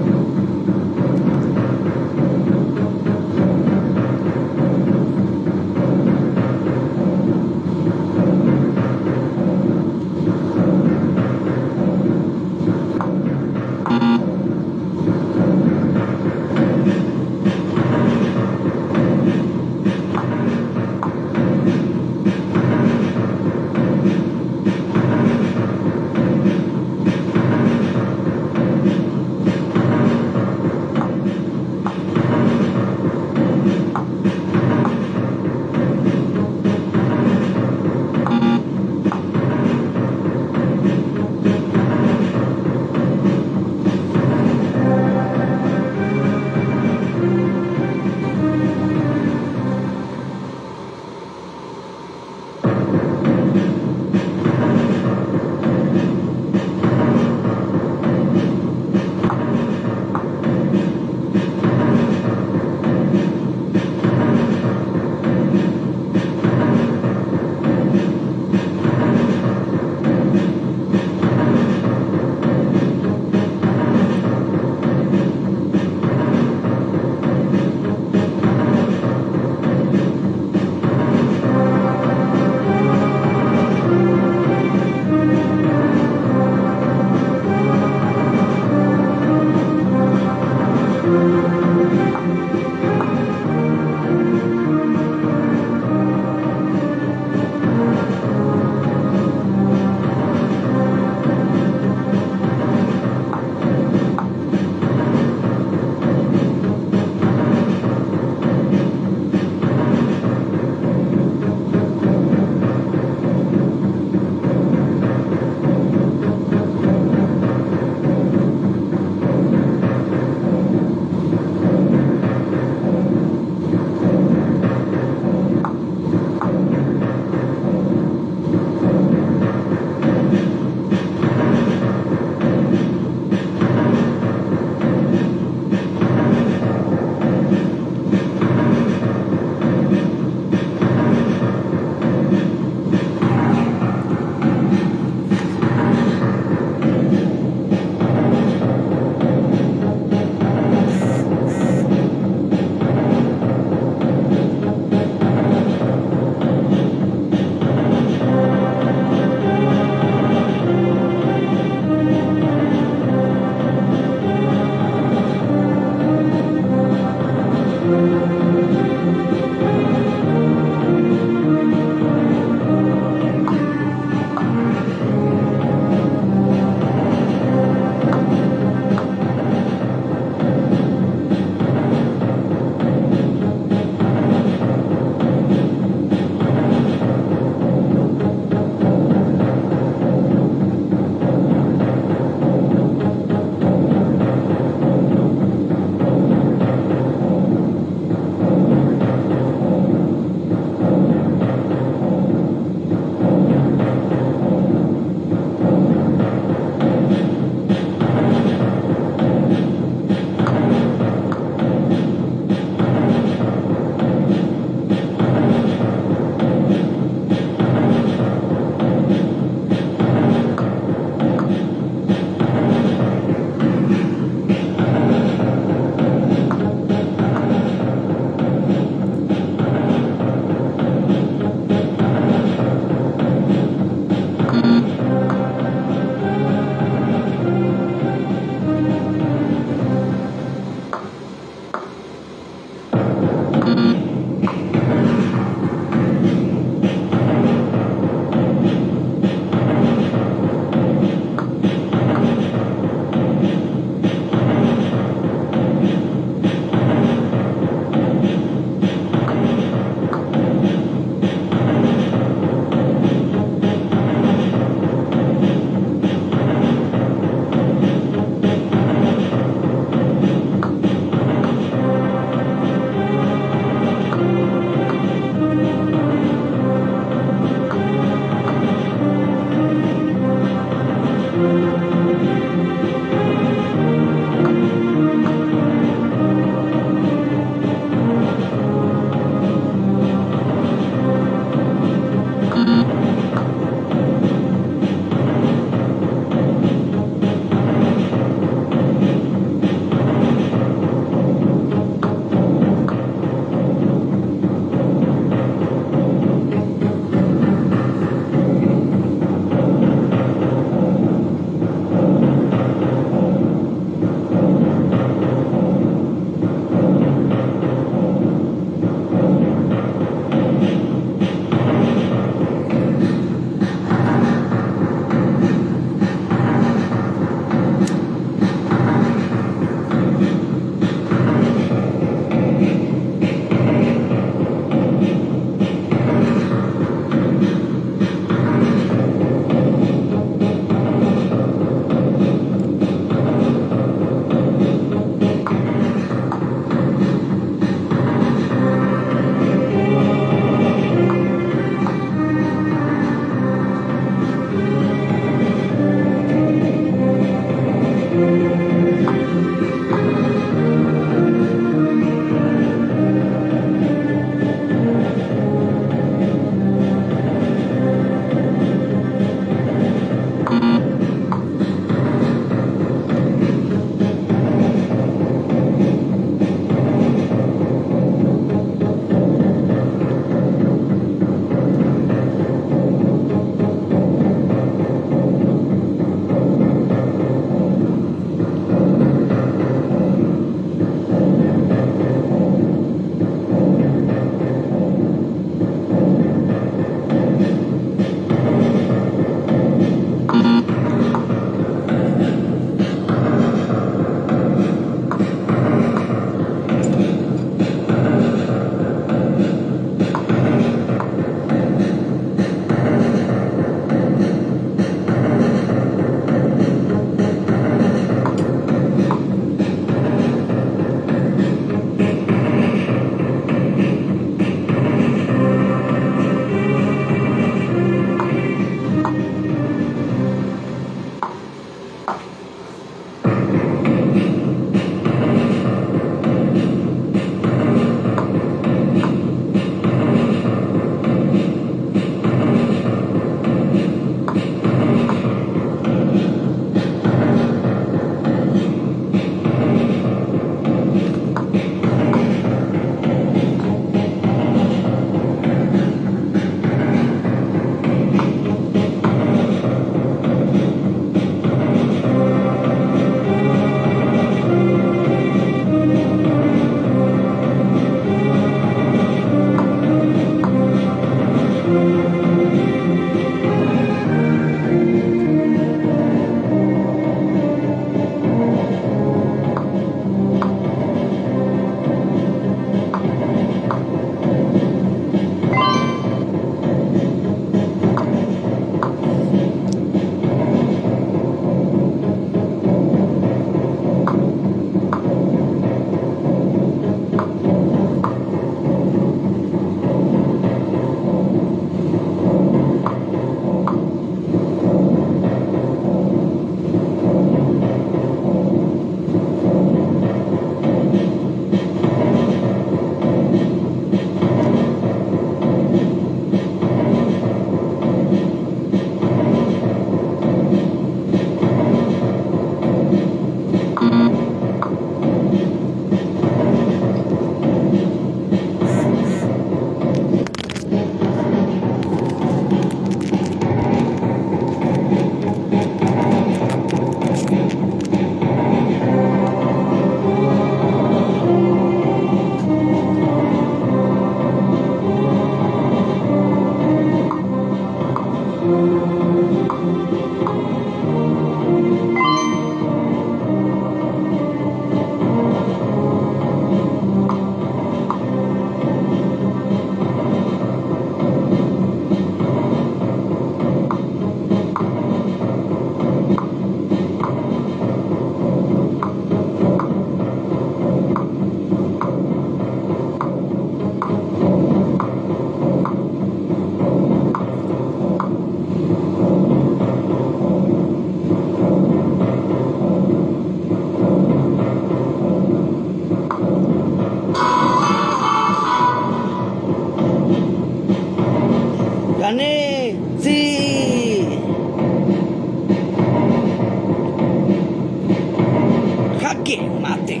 jaque mate.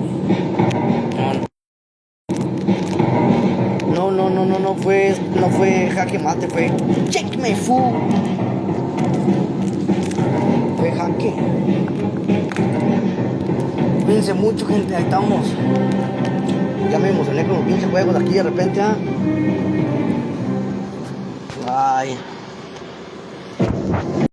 No fue jaque mate, fue checkmate fu. Fue jaque. Cuídense mucho, gente, ahí estamos. Ya me emocioné con los pinches juegos aquí de repente, Bye.